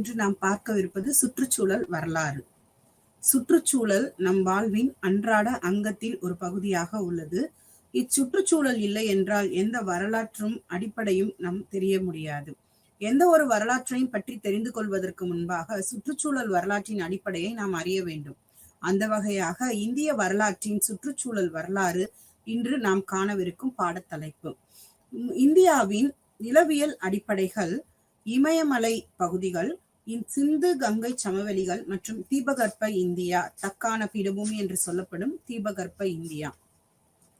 இன்று நாம் பார்க்கவிருப்பது சுற்றுச்சூழல் வரலாறு. சுற்றுச்சூழல் நம் வாழ்வின் அன்றாட அங்கத்தில் ஒரு பகுதியாக உள்ளது. இச்சுற்றுச்சூழல் இல்லை என்றால் எந்த வரலாற்றும் அடிப்படையும் நம் தெரிய முடியாது. எந்த ஒரு வரலாற்றையும் பற்றி தெரிந்து கொள்வதற்கு முன்பாக சுற்றுச்சூழல் வரலாற்றின் அடிப்படையை நாம் அறிய வேண்டும். அந்த வகையாக இந்திய வரலாற்றின் சுற்றுச்சூழல் வரலாறு இன்று நாம் காணவிருக்கும் பாடத்தலைப்பு. இந்தியாவின் நிலவியல் அடிப்படைகள் இமயமலை பகுதிகள், சிந்து கங்கை சமவெளிகள் மற்றும் தீபகற்ப இந்தியா, தக்கான பீடபூமி என்று சொல்லப்படும் தீபகற்ப இந்தியா.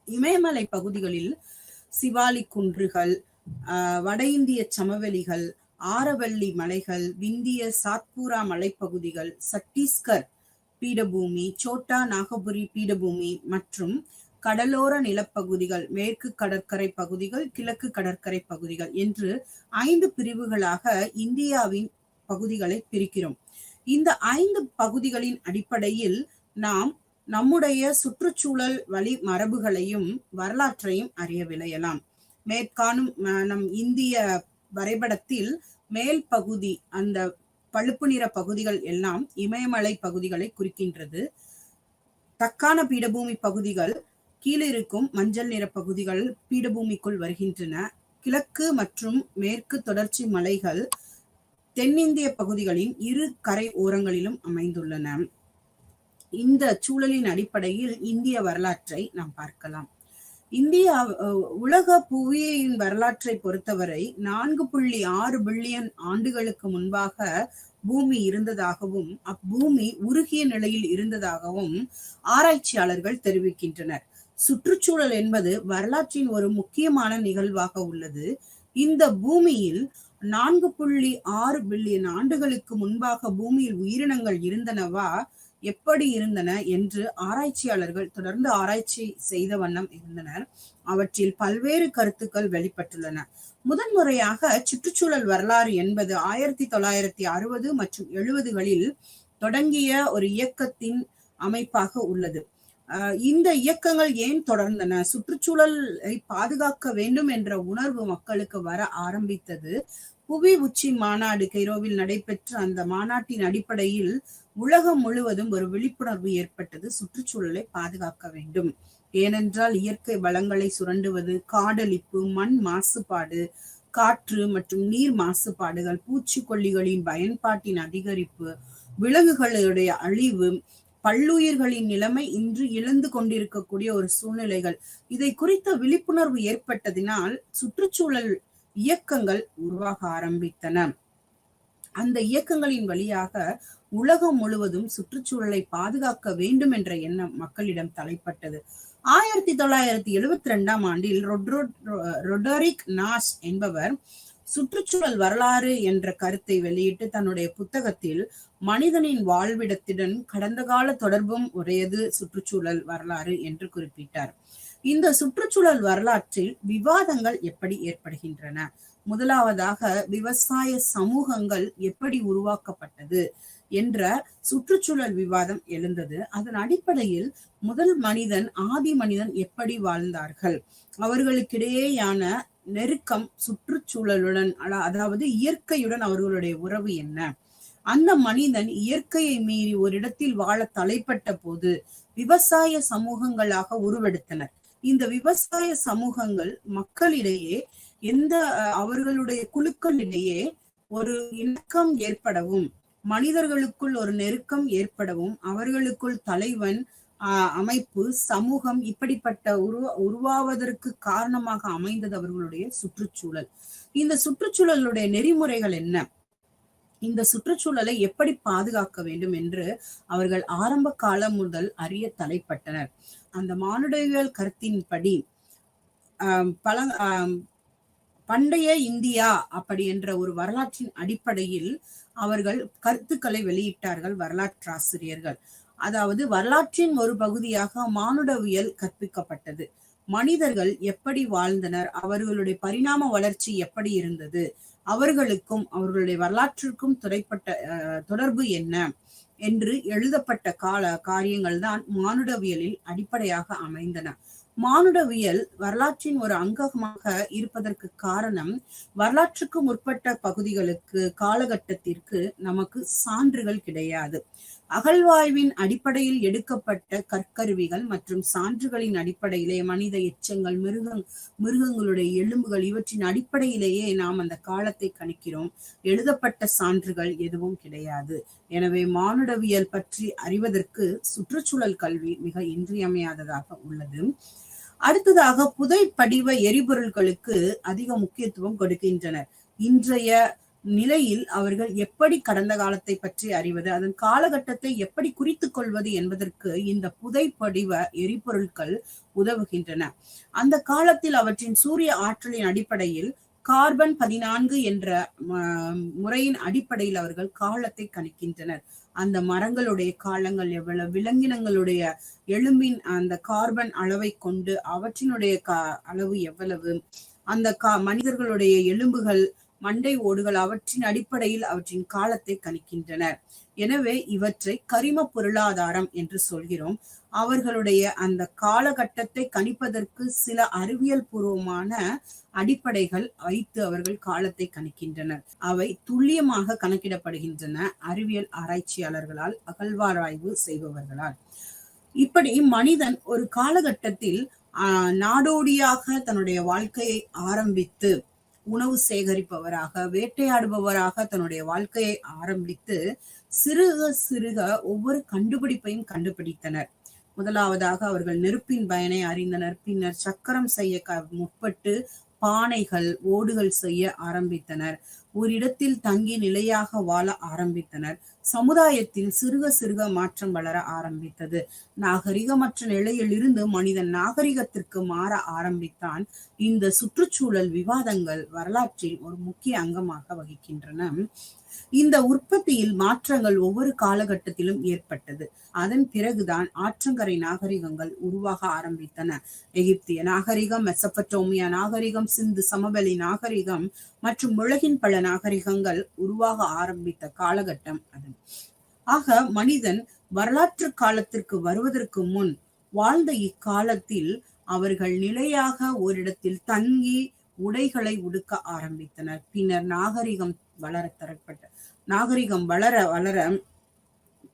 இமயமலை பகுதிகளில் சிவாலிக் குன்றுகள், வட இந்திய சமவெளிகள், ஆரவல்லி மலைகள், விந்திய சாத்பூரா மலைப்பகுதிகள், சத்தீஸ்கர் பீடபூமி, சோட்டா நாகபுரி பீடபூமி மற்றும் கடலோர நிலப்பகுதிகள், மேற்கு கடற்கரை பகுதிகள், கிழக்கு கடற்கரை பகுதிகள் என்று 5 பிரிவுகளாக இந்தியாவின் பகுதிகளை பிரிக்கிறோம். இந்த 5 பகுதிகளின் அடிப்படையில் நாம் நம்முடைய சுற்றுச்சூழல் வழி மரபுகளையும் வரலாற்றையும் அறிய விளையலாம். மேற்காணும் நம் இந்திய வரைபடத்தில் மேல் பகுதி, அந்த பழுப்பு நிற பகுதிகள் எல்லாம் இமயமலை பகுதிகளை குறிக்கின்றது. தக்கான பீடபூமி பகுதிகள் கீழிருக்கும் மஞ்சள் நிற பகுதிகள் பீடபூமிக்குள் வருகின்றன. கிழக்கு மற்றும் மேற்கு தொடர்ச்சி மலைகள் தென்னிந்திய பகுதிகளின் இரு கரை ஓரங்களிலும் அமைந்துள்ளன. இந்த சூழலின் அடிப்படையில் இந்திய வரலாற்றை நாம் பார்க்கலாம். இந்தியா உலக புவியின் வரலாற்றை பொறுத்தவரை 4.6 பில்லியன் ஆண்டுகளுக்கு முன்பாக பூமி இருந்ததாகவும் அப்பூமி உருகிய நிலையில் இருந்ததாகவும் ஆராய்ச்சியாளர்கள் தெரிவிக்கின்றனர். சுற்றுச்சூழல் என்பது வரலாற்றின் ஒரு முக்கியமான நிகழ்வாக உள்ளது. இந்த பூமியில் 4.6 பில்லியன் ஆண்டுகளுக்கு முன்பாக பூமியில் உயிரினங்கள் இருந்தனவா, எப்படி இருந்தன என்று ஆராய்ச்சியாளர்கள் தொடர்ந்து ஆராய்ச்சி செய்த வண்ணம் இருந்தனர். அவற்றில் பல்வேறு கருத்துக்கள் வெளிப்பட்டுள்ளன. முதன்முறையாக சுற்றுச்சூழல் வரலாறு என்பது 1960 மற்றும் 70களில் தொடங்கிய ஒரு இயக்கத்தின் அமைப்பாக உள்ளது. இந்த இயக்கங்கள் ஏன் தொடர்ந்தன? சுற்றுச்சூழலை பாதுகாக்க வேண்டும் என்ற உணர்வு மக்களுக்கு வர ஆரம்பித்தது. புவி உச்சி மாநாடு கெய்ரோவில் நடைபெற்ற அந்த மாநாட்டின் அடிப்படையில் உலகம் முழுவதும் ஒரு விழிப்புணர்வு ஏற்பட்டது. சுற்றுச்சூழலை பாதுகாக்க வேண்டும். ஏனென்றால் இயற்கை வளங்களை சுரண்டுவது, காடழிப்பு, மண் மாசுபாடு, காற்று மற்றும் நீர் மாசுபாடுகள், பூச்சிக்கொல்லிகளின் பயன்பாட்டின் அதிகரிப்பு, விலங்குகளுடைய அழிவு, பல்லுயிர்களின் நிலைமை இன்று இழந்து கொண்டிருக்கக்கூடிய ஒரு சூழ்நிலைகள், இதை குறித்த விழிப்புணர்வு ஏற்பட்டதினால் சுற்றுச்சூழல் இயக்கங்கள் உருவாக ஆரம்பித்தன. அந்த இயக்கங்களின் வழியாக உலகம் முழுவதும் சுற்றுச்சூழலை பாதுகாக்க வேண்டும் என்ற எண்ணம் மக்களிடம் தலைப்பட்டது. 1972ஆம் ஆண்டில் ரொடரிக் நாஷ் என்பவர் சுற்றுச்சூழல் வரலாறு என்ற கருத்தை வெளியிட்டு தன்னுடைய புத்தகத்தில் மனிதனின் வாழ்விடத்துடன் கடந்த கால தொடர்பும் உடையது சுற்றுச்சூழல் வரலாறு என்று குறிப்பிட்டார். இந்த சுற்றுச்சூழல் வரலாற்றில் விவாதங்கள் எப்படி ஏற்படுகின்றன? முதலாவதாக விவசாய சமூகங்கள் எப்படி உருவாக்கப்பட்டது என்ற சுற்றுச்சூழல் விவாதம் எழுந்தது. அதன் அடிப்படையில் முதல் மனிதன், ஆதி மனிதன் எப்படி வாழ்ந்தார்கள், அவர்களுக்கிடையேயான நெருக்கம், சுற்றுச்சூழலுடன் அதாவது இயற்கையுடன் அவர்களுடைய உறவு என்ன, அந்த மனிதன் இயற்கையை மீறி ஒரு இடத்தில் வாழ தலைப்பட்ட போது விவசாய சமூகங்களாக உருவெடுத்தனர். இந்த விவசாய சமூகங்கள் மக்களிடையே அவர்களுடைய குழுக்களிடையே ஒரு இணக்கம் ஏற்படவும், மனிதர்களுக்குள் ஒரு நெருக்கம் ஏற்படவும், அவர்களுக்குள் தலைவன், அமைப்பு, சமூகம் இப்படிப்பட்ட உருவாவதற்கு காரணமாக அமைந்தது அவர்களுடைய சுற்றுச்சூழல். இந்த சுற்றுச்சூழலுடைய நெறிமுறைகள் என்ன, இந்த சுற்றுச்சூழலை எப்படி பாதுகாக்க வேண்டும் என்று அவர்கள் ஆரம்ப காலம் முதல் அறிய தலைப்பட்டனர். அந்த மானுடவியல் கருத்தின்படி பண்டைய இந்தியா அப்படி என்ற ஒரு வரலாற்றின் அடிப்படையில் அவர்கள் கருத்துக்களை வெளியிட்டார்கள் வரலாற்றாசிரியர்கள். அதாவது வரலாற்றின் ஒரு பகுதியாக மானுடவியல் கற்பிக்கப்பட்டது. மனிதர்கள் எப்படி வாழ்ந்தனர், அவர்களுடைய பரிணாம வளர்ச்சி எப்படி இருந்தது, அவர்களுக்கும் அவர்களுடைய வரலாற்றிற்கும் தொடர்பு என்ன என்று எழுதப்பட்ட காரியங்கள் தான் மானுடவியலில் அடிப்படையாக அமைந்தன. மானுடவியல் வரலாற்றின் ஒரு அங்கமாக இருப்பதற்கு காரணம், வரலாற்றுக்கு முற்பட்ட பகுதிகளுக்கு காலகட்டத்திற்கு நமக்கு சான்றுகள் கிடையாது. அகழ்வாய்வின் அடிப்படையில் எடுக்கப்பட்ட கற்கருவிகள் மற்றும் சான்றுகளின் அடிப்படையிலே மனித எச்சங்கள், மிருகங்களுடைய எலும்புகள் இவற்றின் அடிப்படையிலேயே நாம் அந்த காலத்தை கணிக்கிறோம். எழுதப்பட்ட சான்றுகள் எதுவும் கிடையாது. எனவே மானுடவியல் பற்றி அறிவதற்கு சுற்றுச்சூழல் கல்வி மிக இன்றியமையாததாக உள்ளது. அடுத்ததாக புதைப்படிவ எரிபொருள்களுக்கு அதிக முக்கியத்துவம் கொடுக்கின்றனர். இன்றைய நிலையில் அவர்கள் எப்படி கடந்த காலத்தை பற்றி அறிவது, அதன் காலகட்டத்தை எப்படி குறித்துக் கொள்வது என்பதற்கு இந்த புதைப்படிவ எரிபொருட்கள் உதவுகின்றன. அந்த காலத்தில் அவற்றின் சூரிய ஆற்றலின் அடிப்படையில் கார்பன் 14 என்ற முறையின் அடிப்படையில் அவர்கள் காலத்தை கணிக்கின்றனர். அந்த மரங்களுடைய காலங்கள் எவ்வளவு, விலங்கினங்களுடைய எலும்பின் அந்த கார்பன் அளவை கொண்டு அவற்றினுடைய அளவு எவ்வளவு, அந்த மனிதர்களுடைய எலும்புகள், மண்டை ஓடுகள் அவற்றின் அடிப்படையில் அவற்றின் காலத்தை கணிக்கின்றனர். எனவே இவற்றை கரிம பொருளாதாரம் என்று சொல்கிறோம். அவர்களுடைய அந்த காலகட்டத்தை கணிப்பதற்கு சில அறிவியல் பூர்வமான அடிப்படைகள் வைத்து அவர்கள் காலத்தை கணிக்கின்றனர். அவை துல்லியமாக கணக்கிடப்படுகின்றன அறிவியல் ஆராய்ச்சியாளர்களால், அகழ்வாராய்வு செய்பவர்களால். இப்படி மனிதன் ஒரு காலகட்டத்தில் நாடோடியாக தன்னுடைய வாழ்க்கையை ஆரம்பித்து உணவு சேகரிப்பவராக, வேட்டையாடுபவராக தன்னுடைய வாழ்க்கையை ஆரம்பித்து சிறுக சிறுக ஒவ்வொரு கண்டுபிடிப்பையும் கண்டுபிடித்தனர். முதலாவதாக அவர்கள் நெருப்பின் பயனை அறிந்தனர். பின்னர் சக்கரம் செய்ய முற்பட்டு பானைகள், ஓடுகள் செய்ய ஆரம்பித்தனர். ஒரு இடத்தில் தங்கி நிலையாக வாழ ஆரம்பித்தனர். சமுதாயத்தில் சிறுக சிறுக மாற்றம் வளர ஆரம்பித்தது. நாகரிகமற்ற நிலையில் இருந்து மனிதன் நாகரிகத்திற்கு மாற ஆரம்பித்தான். இந்த சுற்றுச்சூழல் விவாதங்கள் வரலாற்றில் ஒரு முக்கிய அங்கமாக வகிக்கின்றன. இந்த உற்பத்தியில் மாற்றங்கள் ஒவ்வொரு காலகட்டத்திலும் ஏற்பட்டது. அதன் பிறகுதான் ஆற்றங்கரை நாகரிகங்கள் உருவாக ஆரம்பித்தன. எகிப்திய நாகரிகம், மெசபடோமியா நாகரிகம், சிந்து சமவெளி நாகரிகம் மற்றும் உலகின் பல நாகரிகங்கள் உருவாக ஆரம்பித்த காலகட்டம் அது. ஆக மனிதன் வரலாற்று காலத்திற்கு வருவதற்கு முன் வாழ்ந்த இக்காலத்தில் அவர்கள் நிலையாக ஓரிடத்தில் தங்கி உடைகளை உடுக்க ஆரம்பித்தனர். பின்னர் நாகரிகம் நாகரிகம் வளர வளர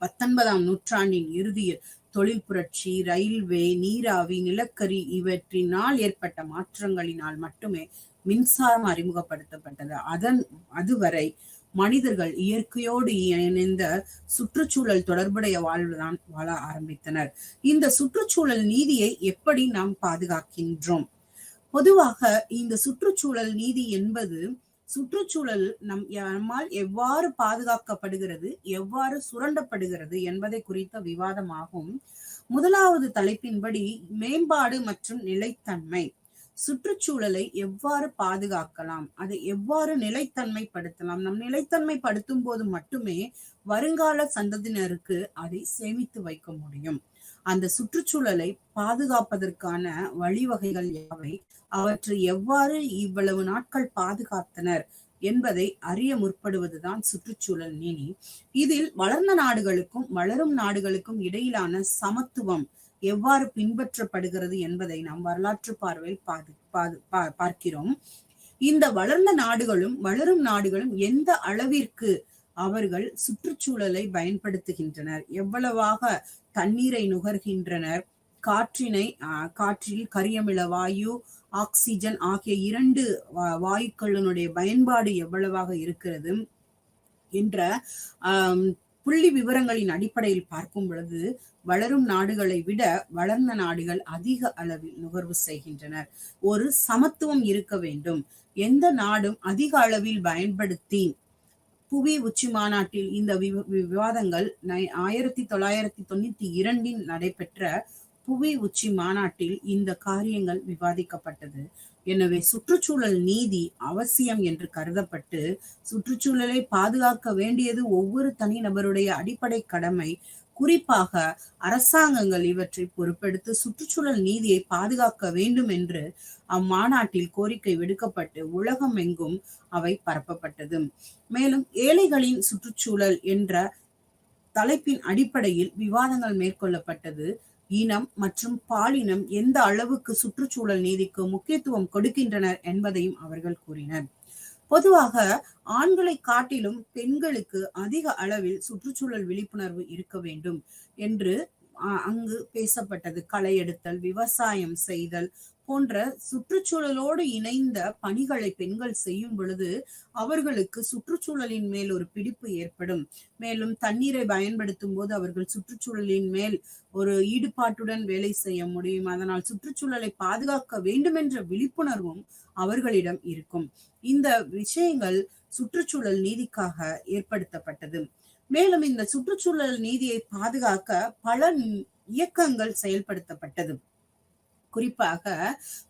19ஆம் நூற்றாண்டின் இறுதியில் தொழில் புரட்சி, ரயில்வே, நீராவி, நிலக்கரி இவற்றினால் ஏற்பட்ட மாற்றங்களினால் மட்டுமே மின்சாரம் அறிமுகப்படுத்தப்பட்டது. அதுவரை மனிதர்கள் இயற்கையோடு இணைந்த சுற்றுச்சூழல் தொடர்புடைய வாழ்வுதான் வாழ ஆரம்பித்தனர். இந்த சுற்றுச்சூழல் நீதியை எப்படி நாம் பாதுகாக்கின்றோம்? பொதுவாக இந்த சுற்றுச்சூழல் நீதி என்பது சுற்றுச்சூழல் நம்மால் எவ்வாறு பாதுகாக்கப்படுகிறது, எவ்வாறு சுரண்டப்படுகிறது என்பதை குறித்த விவாதமாகும். முதலாவது தலைப்பின்படி மேம்பாடு மற்றும் நிலைத்தன்மை. சுற்றுச்சூழலை எவ்வாறு பாதுகாக்கலாம், அதை எவ்வாறு நிலைத்தன்மைப்படுத்தலாம். நம் நிலைத்தன்மைப்படுத்தும் போது மட்டுமே வருங்கால சந்ததியினருக்கு அதை சேமித்து வைக்க முடியும். அந்த சுற்றுச்சூழலை பாதுகாப்பதற்கான வழிவகைகள் யாவை, அவற்றை எவ்வாறு இவ்வளவு நாட்கள் பாதுகாத்தனர் என்பதை அறிய முற்படுவதுதான் சுற்றுச்சூழல் நீதி. இதில் வளர்ந்த நாடுகளுக்கும் வளரும் நாடுகளுக்கும் இடையிலான சமத்துவம் எவ்வாறு பின்பற்றப்படுகிறது என்பதை நாம் வரலாற்று பார்வையில் பார்க்கிறோம். இந்த வளர்ந்த நாடுகளும் வளரும் நாடுகளும் எந்த அளவிற்கு அவர்கள் சுற்றுச்சூழலை பயன்படுத்துகின்றனர், எவ்வளவாக தண்ணீரை நுகர்கின்றனர், காற்றில் கரியமில வாயு, ஆக்சிஜன் ஆகிய 2 வாயுக்களினுடைய பயன்பாடு எவ்வளவாக இருக்கிறது என்ற புள்ளி விவரங்களின் அடிப்படையில் பார்க்கும் பொழுது வளரும் நாடுகளை விட வளர்ந்த நாடுகள் அதிக அளவில் நுகர்வு செய்கின்றனர். ஒரு சமத்துவம் இருக்க வேண்டும். எந்த நாடும் அதிக அளவில் பயன்படுத்தி புவி உச்சி மாநாட்டில் இந்த விவாதங்கள் 1992 நடைபெற்ற புவி உச்சி மாநாட்டில் இந்த காரியங்கள் விவாதிக்கப்பட்டது. எனவே சுற்றுச்சூழல் நீதி அவசியம் என்று கருதப்பட்டு சுற்றுச்சூழலை பாதுகாக்க வேண்டியது ஒவ்வொரு தனிநபருடைய அடிப்படை கடமை. குறிப்பாக அரசாங்கங்கள் இவற்றை பொறுப்பெடுத்து சுற்றுச்சூழல் நீதியை பாதுகாக்க வேண்டும் என்று அம்மாநாட்டில் கோரிக்கை விடுக்கப்பட்டு உலகம் எங்கும் அவை பரப்பப்பட்டது. மேலும் ஏழைகளின் சுற்றுச்சூழல் என்ற தலைப்பின் அடிப்படையில் விவாதங்கள் மேற்கொள்ளப்பட்டது. இனம் மற்றும் பாலினம் எந்த அளவுக்கு சுற்றுச்சூழல் நீதிக்கு முக்கியத்துவம் கொடுக்கின்றனர் என்பதையும் அவர்கள் கூறினர். பொதுவாக ஆண்களை காட்டிலும் பெண்களுக்கு அதிக அளவில் சுற்றுச்சூழல் விழிப்புணர்வு இருக்க வேண்டும் என்று அங்கு பேசப்பட்டது. களை எடுத்தல், விவசாயம் செய்தல் போன்ற சுற்றுச்சூழலோடு இணைந்த பணிகளை பெண்கள் செய்யும் பொழுது அவர்களுக்கு சுற்றுச்சூழலின் மேல் ஒரு பிடிப்பு ஏற்படும். மேலும் தண்ணீரை பயன்படுத்தும் போது அவர்கள் சுற்றுச்சூழலின் மேல் ஒரு ஈடுபாட்டுடன் வேலை செய்ய முடியும். அதனால் சுற்றுச்சூழலை பாதுகாக்க வேண்டும் என்ற விழிப்புணர்வும் அவர்களிடம் இருக்கும். இந்த விஷயங்கள் சுற்றுச்சூழல் நீதிக்காக ஏற்படுத்தப்பட்டது. மேலும் இந்த சுற்றுச்சூழல் நீதியை பாதுகாக்க பல இயக்கங்கள் செயல்படுத்தப்பட்டது. குறிப்பாக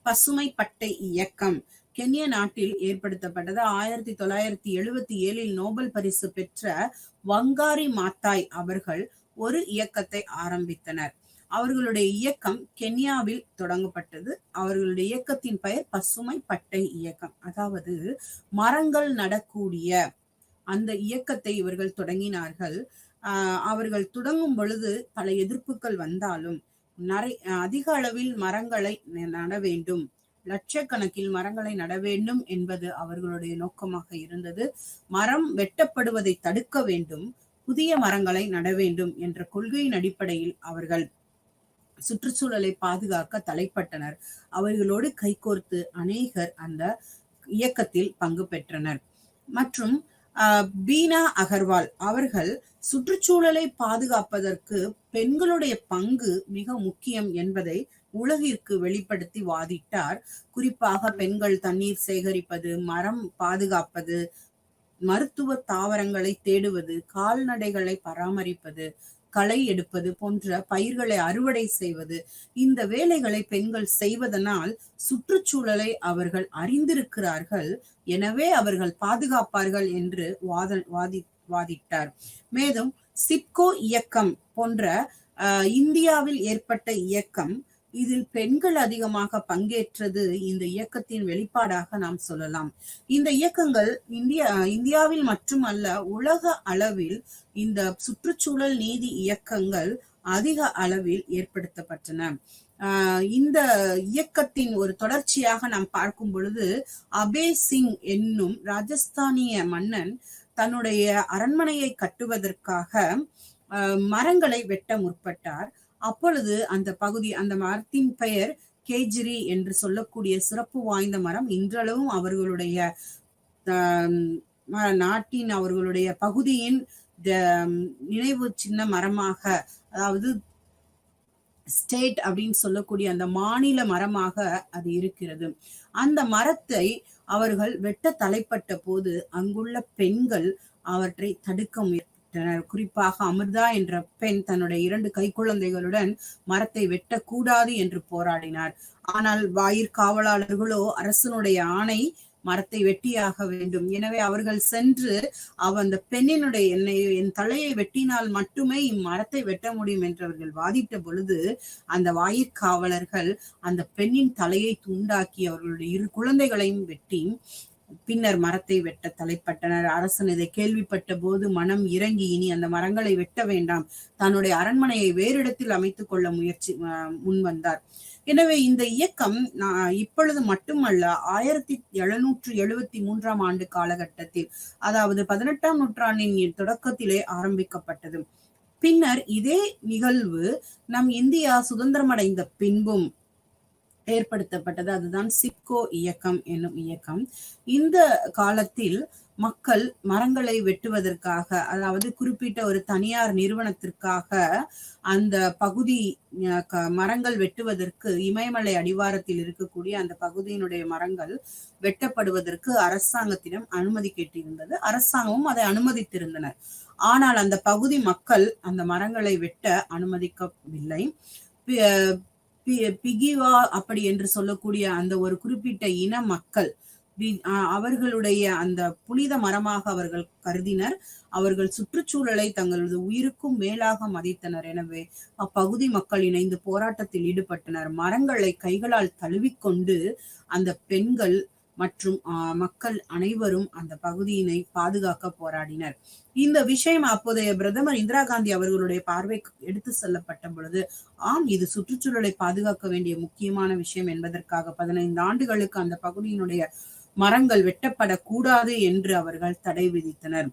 பசுமை பட்டை இயக்கம் கென்யா நாட்டில் ஏற்படுத்தப்பட்டது. 1977 நோபல் பரிசு பெற்ற வங்காரி மாத்தாய் அவர்கள் ஒரு இயக்கத்தை ஆரம்பித்தனர். அவர்களுடைய இயக்கம் கென்யாவில் தொடங்கப்பட்டது. அவர்களுடைய இயக்கத்தின் பெயர் பசுமை பட்டை இயக்கம். அதாவது மரங்கள் நடக்கூடிய அந்த இயக்கத்தை இவர்கள் தொடங்கினார்கள். அவர்கள் தொடங்கும் பொழுது பல எதிர்ப்புகள் வந்தாலும் அதிக அளவில் மரங்களை நட வேண்டும், லட்சக்கணக்கில் மரங்களை நட வேண்டும் என்பது அவர்களுடைய நோக்கமாக இருந்தது. மரம் வெட்டப்படுவதை தடுக்க வேண்டும், புதிய மரங்களை நட வேண்டும் என்ற கொள்கையின் அடிப்படையில் அவர்கள் சுற்றுச்சூழலை பாதுகாக்க தலைப்பட்டனர். அவர்களோடு கைகோர்த்து அநேகர் அந்த இயக்கத்தில் பங்கு பெற்றனர். மற்றும் பீனா அகர்வால் அவர்கள் சுற்றுச்சூழலை பாதுகாப்பதற்கு பெண்களுடைய பங்கு மிக முக்கியம் என்பதை உலகிற்கு வெளிப்படுத்தி வாதிட்டார். குறிப்பாக பெண்கள் தண்ணீர் சேகரிப்பது, மரம் பாதுகாப்பது, மருத்துவ தாவரங்களை தேடுவது, கால்நடைகளை பராமரிப்பது, களை எடுப்பது போன்ற பயிர்களை அறுவடை செய்வது, இந்த வேலைகளை பெண்கள் செய்வதனால் சுற்றுச்சூழலை அவர்கள் அறிந்திருக்கிறார்கள், எனவே அவர்கள் பாதுகாப்பார்கள் என்று வாதிட்டார். மேலும் சிப்கோ இயக்கம் போன்ற இந்தியாவில் ஏற்பட்ட இயக்கம், இதில் பெண்கள் அதிகமாக பங்கேற்றது இந்த இயக்கத்தின் வெளிப்பாடாக நாம் சொல்லலாம். இந்த இயக்கங்கள் இந்தியாவில் மட்டுமல்ல, உலக அளவில் இந்த சுற்றுச்சூழல் நீதி இயக்கங்கள் அதிக அளவில் ஏற்படுத்தப்பட்டன. இந்த இயக்கத்தின் ஒரு தொடர்ச்சியாக நாம் பார்க்கும் பொழுது அபே சிங் என்னும் ராஜஸ்தானிய மன்னன் தன்னுடைய அரண்மனையை கட்டுவதற்காக மரங்களை வெட்ட முற்பட்டார். அப்பொழுது அந்த பகுதி, அந்த மரத்தின் பெயர் கேஜ்ரி என்று சொல்லக்கூடிய சிறப்பு வாய்ந்த மரம். இன்றளவும் அவர்களுடைய நாட்டின், அவர்களுடைய பகுதியின் நினைவு சின்ன மரமாக, அதாவது ஸ்டேட் அப்படின்னு சொல்லக்கூடிய அந்த மாநில மரமாக அது இருக்கிறது. அந்த மரத்தை அவர்கள் வெட்ட தலைப்பட்ட போது அங்குள்ள பெண்கள் அவற்றை தடுக்க முயற்சித்தனர். குறிப்பாக அமிர்தா என்ற பெண் தன்னுடைய 2 கைக்குழந்தைகளுடன் மரத்தை வெட்டக்கூடாது என்று போராடினார். ஆனால் வாயிற்காவலாளர்களோ அரசனுடைய ஆணை, மரத்தை வெட்டியாக வேண்டும். எனவே அவர்கள் சென்று அந்த பெண்ணினுடைய என் தலையை வெட்டினால் மட்டுமே இம்மரத்தை வெட்ட முடியும் என்று அவர்கள் வாதிட்ட பொழுது அந்த வாயிற்காவலர்கள் அந்த பெண்ணின் தலையை துண்டாக்கி அவர்களுடைய 2 குழந்தைகளையும் வெட்டி பின்னர் மரத்தை வெட்ட தலைப்பட்டனர். அரசன் இதை கேள்விப்பட்ட போது மனம் இறங்கி இனி அந்த மரங்களை வெட்ட வேண்டாம், தன்னுடைய அரண்மனையை வேறு இடத்தில் அமைத்துக் கொள்ள முன்வந்தார். எனவே இந்த இயக்கம் இப்பொழுது மட்டுமல்ல, 1773 ஆண்டு காலகட்டத்தில், அதாவது 18ஆம் நூற்றாண்டின் தொடக்கத்திலே ஆரம்பிக்கப்பட்டது. பின்னர் இதே நிகழ்வு நம் இந்தியா சுதந்திரமடைந்த பின்பும் ஏற்படுத்தப்பட்டது. அதுதான் சிப்கோ இயக்கம் என்னும் இயக்கம். இந்த காலத்தில் மக்கள் மரங்களை வெட்டுவதற்காக, அதாவது குறிப்பிட்ட ஒரு தனியார் நிறுவனத்திற்காக அந்த பகுதி மரங்கள் வெட்டுவதற்கு, இமயமலை அடிவாரத்தில் இருக்கக்கூடிய அந்த பகுதியினுடைய மரங்கள் வெட்டப்படுவதற்கு அரசாங்கத்திடம் அனுமதி கேட்டிருந்தது. அரசாங்கமும் அதை அனுமதித்திருந்தனர். ஆனால் அந்த பகுதி மக்கள் அந்த மரங்களை வெட்ட அனுமதிக்கவில்லை. பிகிவா அப்படி என்று சொல்லக்கூடிய அந்த ஒரு குறிப்பிட்ட இன மக்கள் அவர்களுடைய அந்த புனித மரமாக அவர்கள் கருதினர். அவர்கள் சுற்றுச்சூழலை தங்களது உயிருக்கும் மேலாக மதித்தனர். எனவே அப்பகுதி மக்கள் இணைந்து போராட்டத்தில் ஈடுபட்டனர். மரங்களை கைகளால் தழுவிக்கொண்டு அந்த பெண்கள் மற்றும் மக்கள் அனைவரும் அந்த பகுதியினை பாதுகாக்க போராடினர். இந்த விஷயம் அப்போதைய பிரதமர் இந்திரா காந்தி அவர்களுடைய பார்வைக்கு எடுத்து செல்லப்பட்ட பொழுது, ஆம், இது சுற்றுச்சூழலை பாதுகாக்க வேண்டிய முக்கியமான விஷயம் என்பதற்காக 15 ஆண்டுகளுக்கு அந்த பகுதியினுடைய மரங்கள் வெட்டப்படக்கூடாது என்று அவர்கள் தடை விதித்தனர்.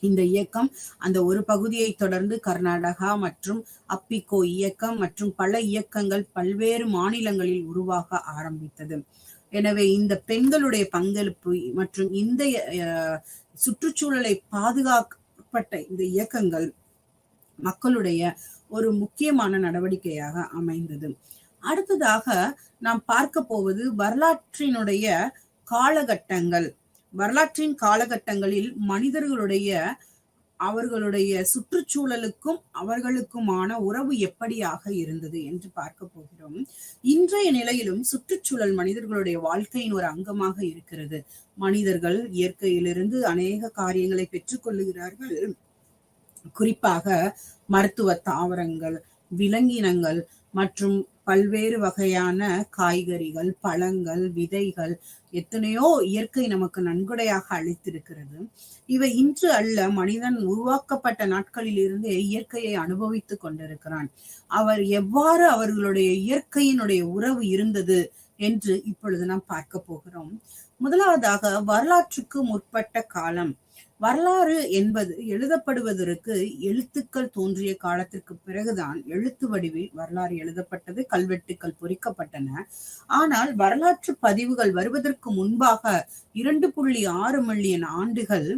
இந்த இயக்கம் அந்த ஒரு பகுதியை தொடர்ந்து கர்நாடகா மற்றும் அப்பிகோ இயக்கம் மற்றும் பல இயக்கங்கள் பல்வேறு மாநிலங்களில் உருவாக ஆரம்பித்தது. எனவே இந்த பெண்களுடைய பங்களிப்பு மற்றும் இந்த சுற்றுச்சூழலை பாதுகாக்கப்பட்ட இந்த இயக்கங்கள் மக்களுடைய ஒரு முக்கியமான நடவடிக்கையாக அமைந்தது. அடுத்ததாக நாம் பார்க்க போவது வரலாற்றினுடைய காலகட்டங்கள். வரலாற்றின் காலகட்டங்களில் மனிதர்களுடைய அவர்களுடைய சுற்றுச்சூழலுக்கும் அவர்களுக்குமான உறவு எப்படியாக இருந்தது என்று பார்க்க போகிறோம். இன்றைய நிலையிலும் சுற்றுச்சூழல் மனிதர்களுடைய வாழ்க்கையின் ஒரு அங்கமாக இருக்கிறது. மனிதர்கள் இயற்கையிலிருந்து அநேக காரியங்களை பெற்றுக் கொள்ளுகிறார்கள். குறிப்பாக மருத்துவ தாவரங்கள், விலங்கினங்கள் மற்றும் பல்வேறு வகையான காய்கறிகள், பழங்கள், விதைகள், எத்தனையோ இயற்கை நமக்கு நன்கொடையாக அளித்திருக்கிறது. இவை இன்று அல்ல, மனிதன் உருவாக்கப்பட்ட நாட்களில் இருந்தே இயற்கையை அனுபவித்துக் கொண்டிருக்கிறான். அவர் எவ்வாறு அவர்களுடைய இயற்கையினுடைய உறவு இருந்தது என்று இப்பொழுது நாம் பார்க்க போகிறோம். முதலாவதாக வரலாற்றுக்கு முற்பட்ட காலம். வரலாறு என்பது எழுதப்படுவதற்கு எழுத்துக்கள் தோன்றிய காலத்திற்கு பிறகுதான் எழுத்து வடிவில் வரலாறு எழுதப்பட்டது, கல்வெட்டுக்கள் பொறிக்கப்பட்டன. ஆனால் வரலாற்று பதிவுகள் வருவதற்கு முன்பாக 2.6 மில்லியன் ஆண்டுகள்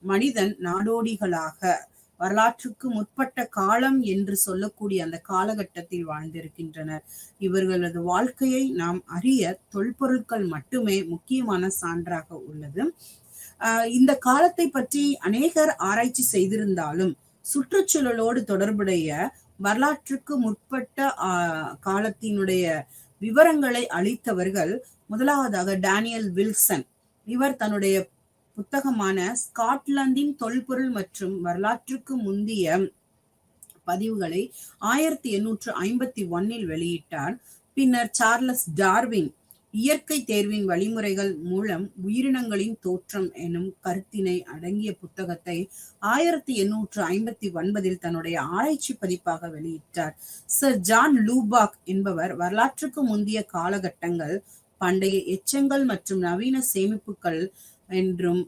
மனிதன் நாடோடிகளாக வரலாற்றுக்கு முற்பட்ட காலம் என்று சொல்லக்கூடிய அந்த காலகட்டத்தில் வாழ்ந்திருக்கின்றனர். இவர்களது வாழ்க்கையை நாம் அறிய தொல்பொருட்கள் மட்டுமே முக்கியமான சான்றாக உள்ளது. இந்த காலத்தை பற்றி அநேகர் ஆராய்ச்சி செய்திருந்தாலும் சுற்றுச்சூழலோடு தொடர்புடைய வரலாற்றுக்கு முற்பட்ட காலத்தினுடைய விவரங்களை அளித்தவர்கள் முதலாவதாக டேனியல் வில்சன். இவர் தன்னுடைய புத்தகமான ஸ்காட்லாந்தின் தொல்பொருள் மற்றும் வரலாற்றுக்கு முந்தைய பதிவுகளை 1851 வெளியிட்டார். பின்னர் சார்லஸ் டார்வின் இயற்கை தேர்வின் வழிமுறைகள் மூலம் உயிரினங்களின் தோற்றம் எனும் கருத்தினை அடங்கிய புத்தகத்தை 1859 தன்னுடைய ஆராய்ச்சி பதிப்பாக வெளியிட்டார். சர் ஜான் லூபாக் என்பவர் வரலாற்றுக்கு முந்தைய காலகட்டங்கள், பண்டைய எச்சங்கள் மற்றும் நவீன சேமிப்புகள் என்றும்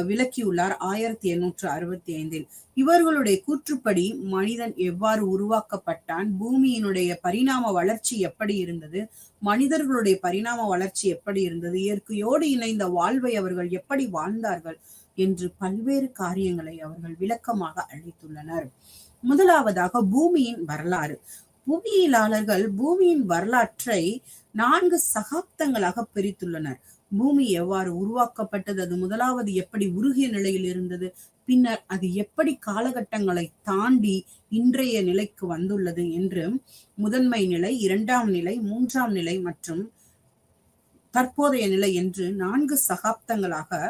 விளக்கியுள்ளார் 1865. இவர்களுடைய கூற்றுப்படி மனிதன் எவ்வாறு உருவாக்கப்பட்டான், பூமியினுடைய பரிணாம வளர்ச்சி எப்படி இருந்தது, மனிதர்களுடைய பரிணாம வளர்ச்சி எப்படி இருந்தது, இயற்கையோடு இணைந்த வாழ்வை அவர்கள் எப்படி வாழ்ந்தார்கள் என்று பல்வேறு காரியங்களை அவர்கள் விளக்கமாக அளித்துள்ளனர். முதலாவதாக பூமியின் வரலாறு. புவியியலாளர்கள் பூமியின் வரலாற்றை 4 சகாப்தங்களாக பிரித்துள்ளனர். பூமி எவ்வாறு உருவாக்கப்பட்டது, அது முதலாவது எப்படி உருகிய நிலையில் இருந்தது, பின்னர் அது எப்படி காலகட்டங்களை தாண்டி இன்றைய நிலைக்கு வந்துள்ளது என்று முதன்மை நிலை, 2ஆம் நிலை, 3ஆம் நிலை மற்றும் தற்போதைய நிலை என்று 4 சகாப்தங்களாக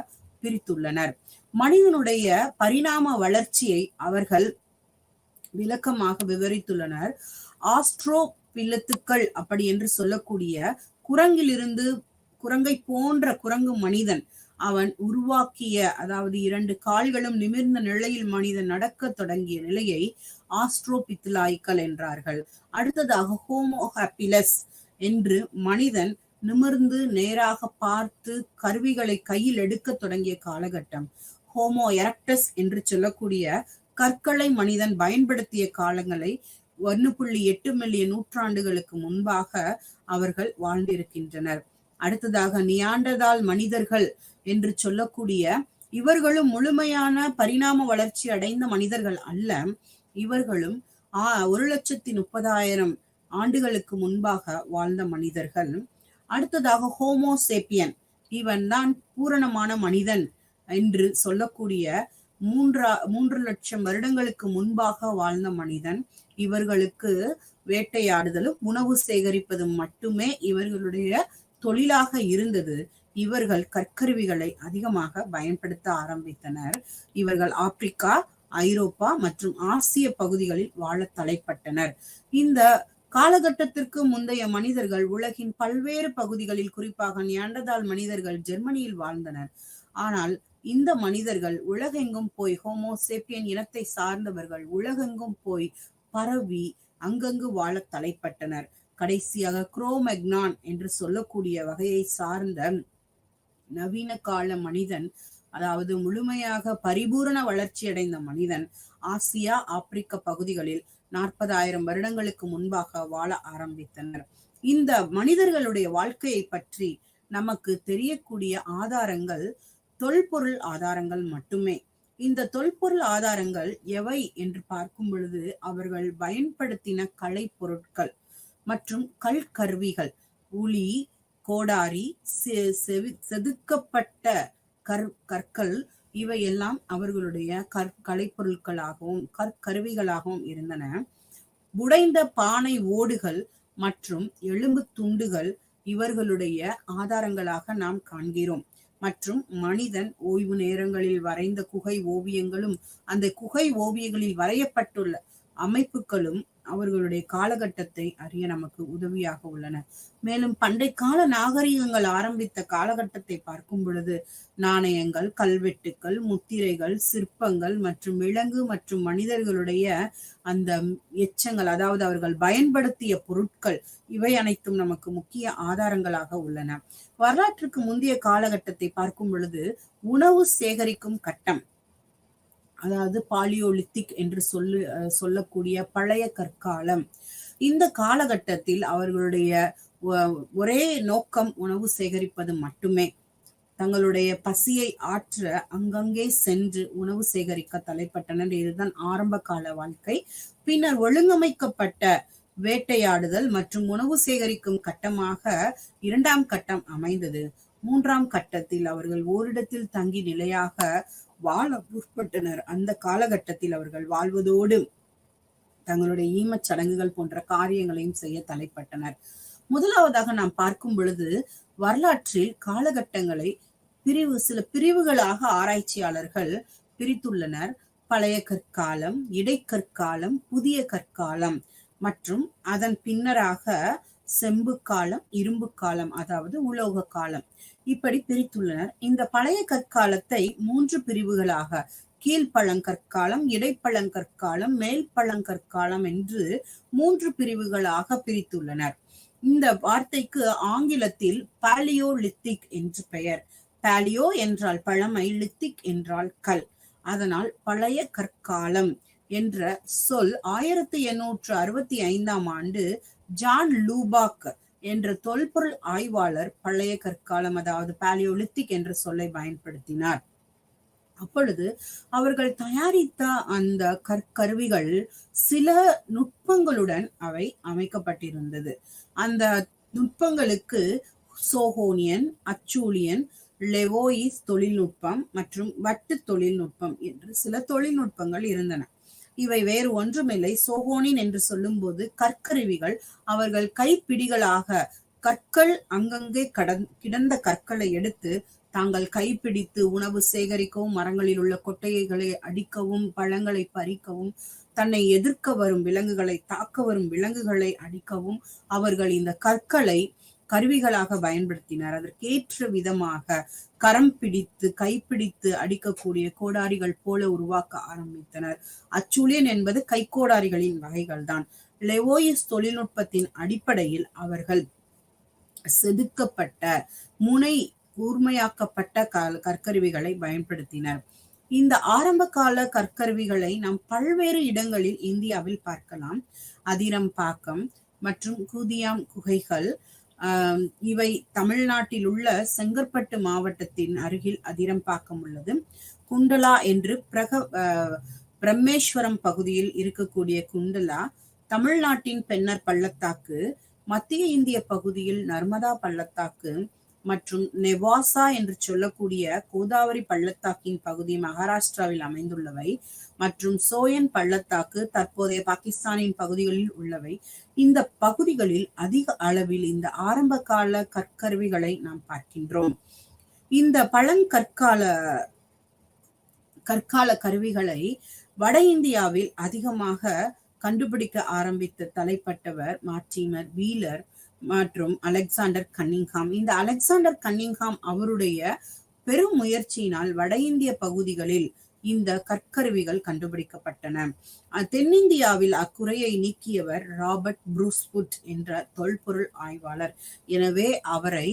பிரித்துள்ளனர். மனிதனுடைய பரிணாம வளர்ச்சியை அவர்கள் விளக்கமாக விவரித்துள்ளனர். ஆஸ்ட்ரோபில்லத்துக்கள் அப்படி என்று சொல்லக்கூடிய குரங்கிலிருந்து குரங்கை போன்ற குரங்கு மனிதன் அவன் உருவாக்கிய, அதாவது 2 கால்களும் நிமிர்ந்த நிலையில் மனிதன் நடக்க தொடங்கிய நிலையை ஆஸ்ட்ரோபித்லாய்கள் என்றார்கள். அடுத்ததாக ஹோமோ ஹாபிலஸ் என்று மனிதன் நிமிர்ந்து நேராக பார்த்து கருவிகளை கையில் எடுக்க தொடங்கிய காலகட்டம். ஹோமோ எரக்டஸ் என்று சொல்லக்கூடிய கற்களை மனிதன் பயன்படுத்திய காலங்களை 1.8 மில்லியன் நூற்றாண்டுகளுக்கு முன்பாக அவர்கள் வாழ்ந்திருக்கின்றனர். அடுத்ததாக நியாண்டர்தால் மனிதர்கள் என்று சொல்லக்கூடிய இவர்களும் முழுமையான பரிணாம வளர்ச்சி அடைந்த மனிதர்கள் அல்ல. இவர்களும் 1,30,000 ஆண்டுகளுக்கு முன்பாக வாழ்ந்த மனிதர்கள். அடுத்ததாக ஹோமோசேப்பியன், இவன் தான் பூரணமான மனிதன் என்று சொல்லக்கூடிய 3 லட்சம் வருடங்களுக்கு முன்பாக வாழ்ந்த மனிதன். இவர்களுக்கு வேட்டையாடுதலும் உணவு சேகரிப்பதும் மட்டுமே இவர்களுடைய தொழிலாக இருந்தது. இவர்கள் கற்கருவிகளை அதிகமாக பயன்படுத்த ஆரம்பித்தனர். இவர்கள் ஆப்பிரிக்கா, ஐரோப்பா மற்றும் ஆசிய பகுதிகளில் வாழ தலைப்பட்டனர். இந்த காலகட்டத்திற்கு முந்தைய மனிதர்கள் உலகின் பல்வேறு பகுதிகளில், குறிப்பாக நியாண்டர்தால் மனிதர்கள் ஜெர்மனியில் வாழ்ந்தனர். ஆனால் இந்த மனிதர்கள் உலகெங்கும் போய், ஹோமோசேப்பியன் இனத்தை சார்ந்தவர்கள் உலகெங்கும் போய் பரவி அங்கங்கு வாழ தலைப்பட்டனர். கடைசியாக குரோமெக்னான் என்று சொல்லக்கூடிய வகையை சார்ந்த நவீன கால மனிதன், அதாவது முழுமையாக பரிபூரண வளர்ச்சி அடைந்த மனிதன் ஆசியா, ஆப்பிரிக்க பகுதிகளில் 40,000 வருடங்களுக்கு முன்பாக வாழ ஆரம்பித்தனர். இந்த மனிதர்களுடைய வாழ்க்கையை பற்றி நமக்கு தெரியக்கூடிய ஆதாரங்கள் தொல்பொருள் ஆதாரங்கள் மட்டுமே. இந்த தொல்பொருள் ஆதாரங்கள் எவை என்று பார்க்கும் பொழுது, அவர்கள் பயன்படுத்தின கலை பொருட்கள் மற்றும் கல்கருவிகள், உளி, கோடாரி, செதுக்கப்பட்ட கற்கள், இவையெல்லாம் அவர்களுடைய கலைப்பொருட்களாகவும் கற்கருவிகளாகவும் இருந்தன. உடைந்த பானை ஓடுகள் மற்றும் எலும்பு துண்டுகள் இவர்களுடைய ஆதாரங்களாக நாம் காண்கிறோம். மற்றும் மனிதன் ஓய்வு நேரங்களில் வரைந்த குகை ஓவியங்களும், அந்த குகை ஓவியங்களில் வரையப்பட்டுள்ள அமைப்புகளும் அவர்களுடைய காலகட்டத்தை அறிய நமக்கு உதவியாக உள்ளன. மேலும் பண்டை கால நாகரிகங்கள் ஆரம்பித்த காலகட்டத்தை பார்க்கும் பொழுது, நாணயங்கள், கல்வெட்டுக்கள், முத்திரைகள், சிற்பங்கள் மற்றும் விலங்கு மற்றும் மனிதர்களுடைய அந்த எச்சங்கள், அதாவது அவர்கள் பயன்படுத்திய பொருட்கள், இவை அனைத்தும் நமக்கு முக்கிய ஆதாரங்களாக உள்ளன. வரலாற்றுக்கு முந்தைய காலகட்டத்தை பார்க்கும் பொழுது, உணவு சேகரிக்கும் கட்டம், அதாவது பாலியோலித்திக் என்று சொல்லக்கூடிய பழைய கற்காலம். இந்த காலகட்டத்தில் அவர்களுடைய ஒரே நோக்கம் உணவு சேகரிப்பது மட்டுமே. தங்களுடைய பசியை ஆற்ற அங்கங்கே சென்று உணவு சேகரிக்க தலைப்பட்டனர். இதுதான் ஆரம்ப கால வாழ்க்கை. பின்னர் ஒழுங்கமைக்கப்பட்ட வேட்டையாடுதல் மற்றும் உணவு சேகரிக்கும் கட்டமாக 2ஆம் கட்டம் அமைந்தது. 3ஆம் கட்டத்தில் அவர்கள் ஓரிடத்தில் தங்கி நிலையாக வாழ முற்பட்டனர். அந்த காலகட்டத்தில் அவர்கள் வாழ்வதோடு தங்களுடைய ஈமச் சடங்குகள் போன்ற காரியங்களையும் செய்ய தலைப்பட்டனர். முதலாவதாக நாம் பார்க்கும் பொழுது, வரலாற்றில் காலகட்டங்களை சில பிரிவுகளாக ஆராய்ச்சியாளர்கள் பிரித்துள்ளனர். பழைய கற்காலம், இடைக்கற்காலம், புதிய கற்காலம் மற்றும் அதன் பின்னராக செம்பு காலம், இரும்பு காலம், அதாவது உலோக காலம், இப்படி பிரித்துள்ளனர். இந்த பழைய கற்காலத்தை 3 பிரிவுகளாக, கீழ்பழங்கற்காலம், இடைப்பழங்கற்காலம், மேல் பழங்கற்காலம் என்று 3 பிரிவுகளாக பிரித்துள்ளனர். இந்த வார்த்தைக்கு ஆங்கிலத்தில் பாலியோலித்திக் என்று பெயர். பாலியோ என்றால் பழமை, லித்திக் என்றால் கல். அதனால் பழைய கற்காலம் என்ற சொல் 1865ஆம் ஆண்டு ஜான் லூபாக் என்ற தொல்பொருள் ஆய்வாளர் பழைய கற்காலம், அதாவது பாலியோலித்திக் என்ற சொல்லை பயன்படுத்தினார். அப்பொழுது அவர்கள் தயாரித்த அந்த கற்கருவிகள் சில நுட்பங்களுடன் அவை அமைக்கப்பட்டிருந்தது. அந்த நுட்பங்களுக்கு சோகோனியன், அச்சூலியன், லெவோயிஸ் தொழில்நுட்பம் மற்றும் வட்டு தொழில்நுட்பம் என்று சில தொழில்நுட்பங்கள் இருந்தன. இவை வேறு ஒன்றுமில்லை. சோகோனின் என்று சொல்லும் போது கற்கருவிகள் அவர்கள் கைப்பிடிகளாக கற்கள், அங்கங்கே கிடந்த கற்களை எடுத்து தாங்கள் கைப்பிடித்து உணவு சேகரிக்கவும், மரங்களில் உள்ள கொட்டைகளை அடிக்கவும், பழங்களை பறிக்கவும், தன்னை எதிர்க்க வரும் விலங்குகளை, தாக்க வரும் விலங்குகளை அடிக்கவும் அவர்கள் இந்த கற்களை கருவிகளாக பயன்படுத்தினார். அதற்கேற்ற விதமாக கரம் பிடித்து, கைப்பிடித்து அடிக்கக்கூடிய கோடாரிகள் போல உருவாக்க ஆரம்பித்தனர். அச்சூலியன் என்பது கைக்கோடாரிகளின் வகைகள் தான். லெவோயிஸ் தொழில்நுட்பத்தின் அடிப்படையில் அவர்கள் செதுக்கப்பட்ட, முனை கூர்மையாக்கப்பட்ட கற்கருவிகளை பயன்படுத்தினர். இந்த ஆரம்ப கால கற்கருவிகளை நாம் பல்வேறு இடங்களில் இந்தியாவில் பார்க்கலாம். அதிரம்பாக்கம் மற்றும் குதியாம் குகைகள், இவை தமிழ்நாட்டில் உள்ள செங்கற்பட்டு மாவட்டத்தின் அருகில் அதிரம்பாக்கம் உள்ளது. குண்டலா என்று பிரம்மேஸ்வரம் பகுதியில் இருக்கக்கூடிய குண்டலா தமிழ்நாட்டின் பென்னர் பள்ளத்தாக்கு, மத்திய இந்திய பகுதியில் நர்மதா பள்ளத்தாக்கு மற்றும் நெவாசா என்று சொல்லக்கூடிய கோதாவரி பள்ளத்தாக்கின் பகுதி மகாராஷ்டிராவில் அமைந்துள்ளவை மற்றும் சோயன் பள்ளத்தாக்கு தற்போதைய பாகிஸ்தானின் பகுதிகளில் உள்ளவை. இந்த பகுதிகளில் அதிக அளவில் இந்த ஆரம்ப கால கற்கருவிகளை நாம் பார்க்கின்றோம். இந்த கற்கால கருவிகளை வட இந்தியாவில் அதிகமாக கண்டுபிடிக்க ஆரம்பித்த தலைப்பட்டவர் மார்டிமர் வீலர் மற்றும் அலெக்சாண்டர் கன்னிங்ஹாம். இந்த அலெக்சாண்டர் கன்னிங்ஹாம் அவருடைய பெரும் முயற்சியினால் வட இந்திய பகுதிகளில் இந்த கற்கருவிகள் கண்டுபிடிக்கப்பட்டன. தென்னிந்தியாவில் அக்குறையை நீக்கியவர் ராபர்ட் ப்ரூஸ்வுட் என்ற தொல்பொருள் ஆய்வாளர். எனவே அவரை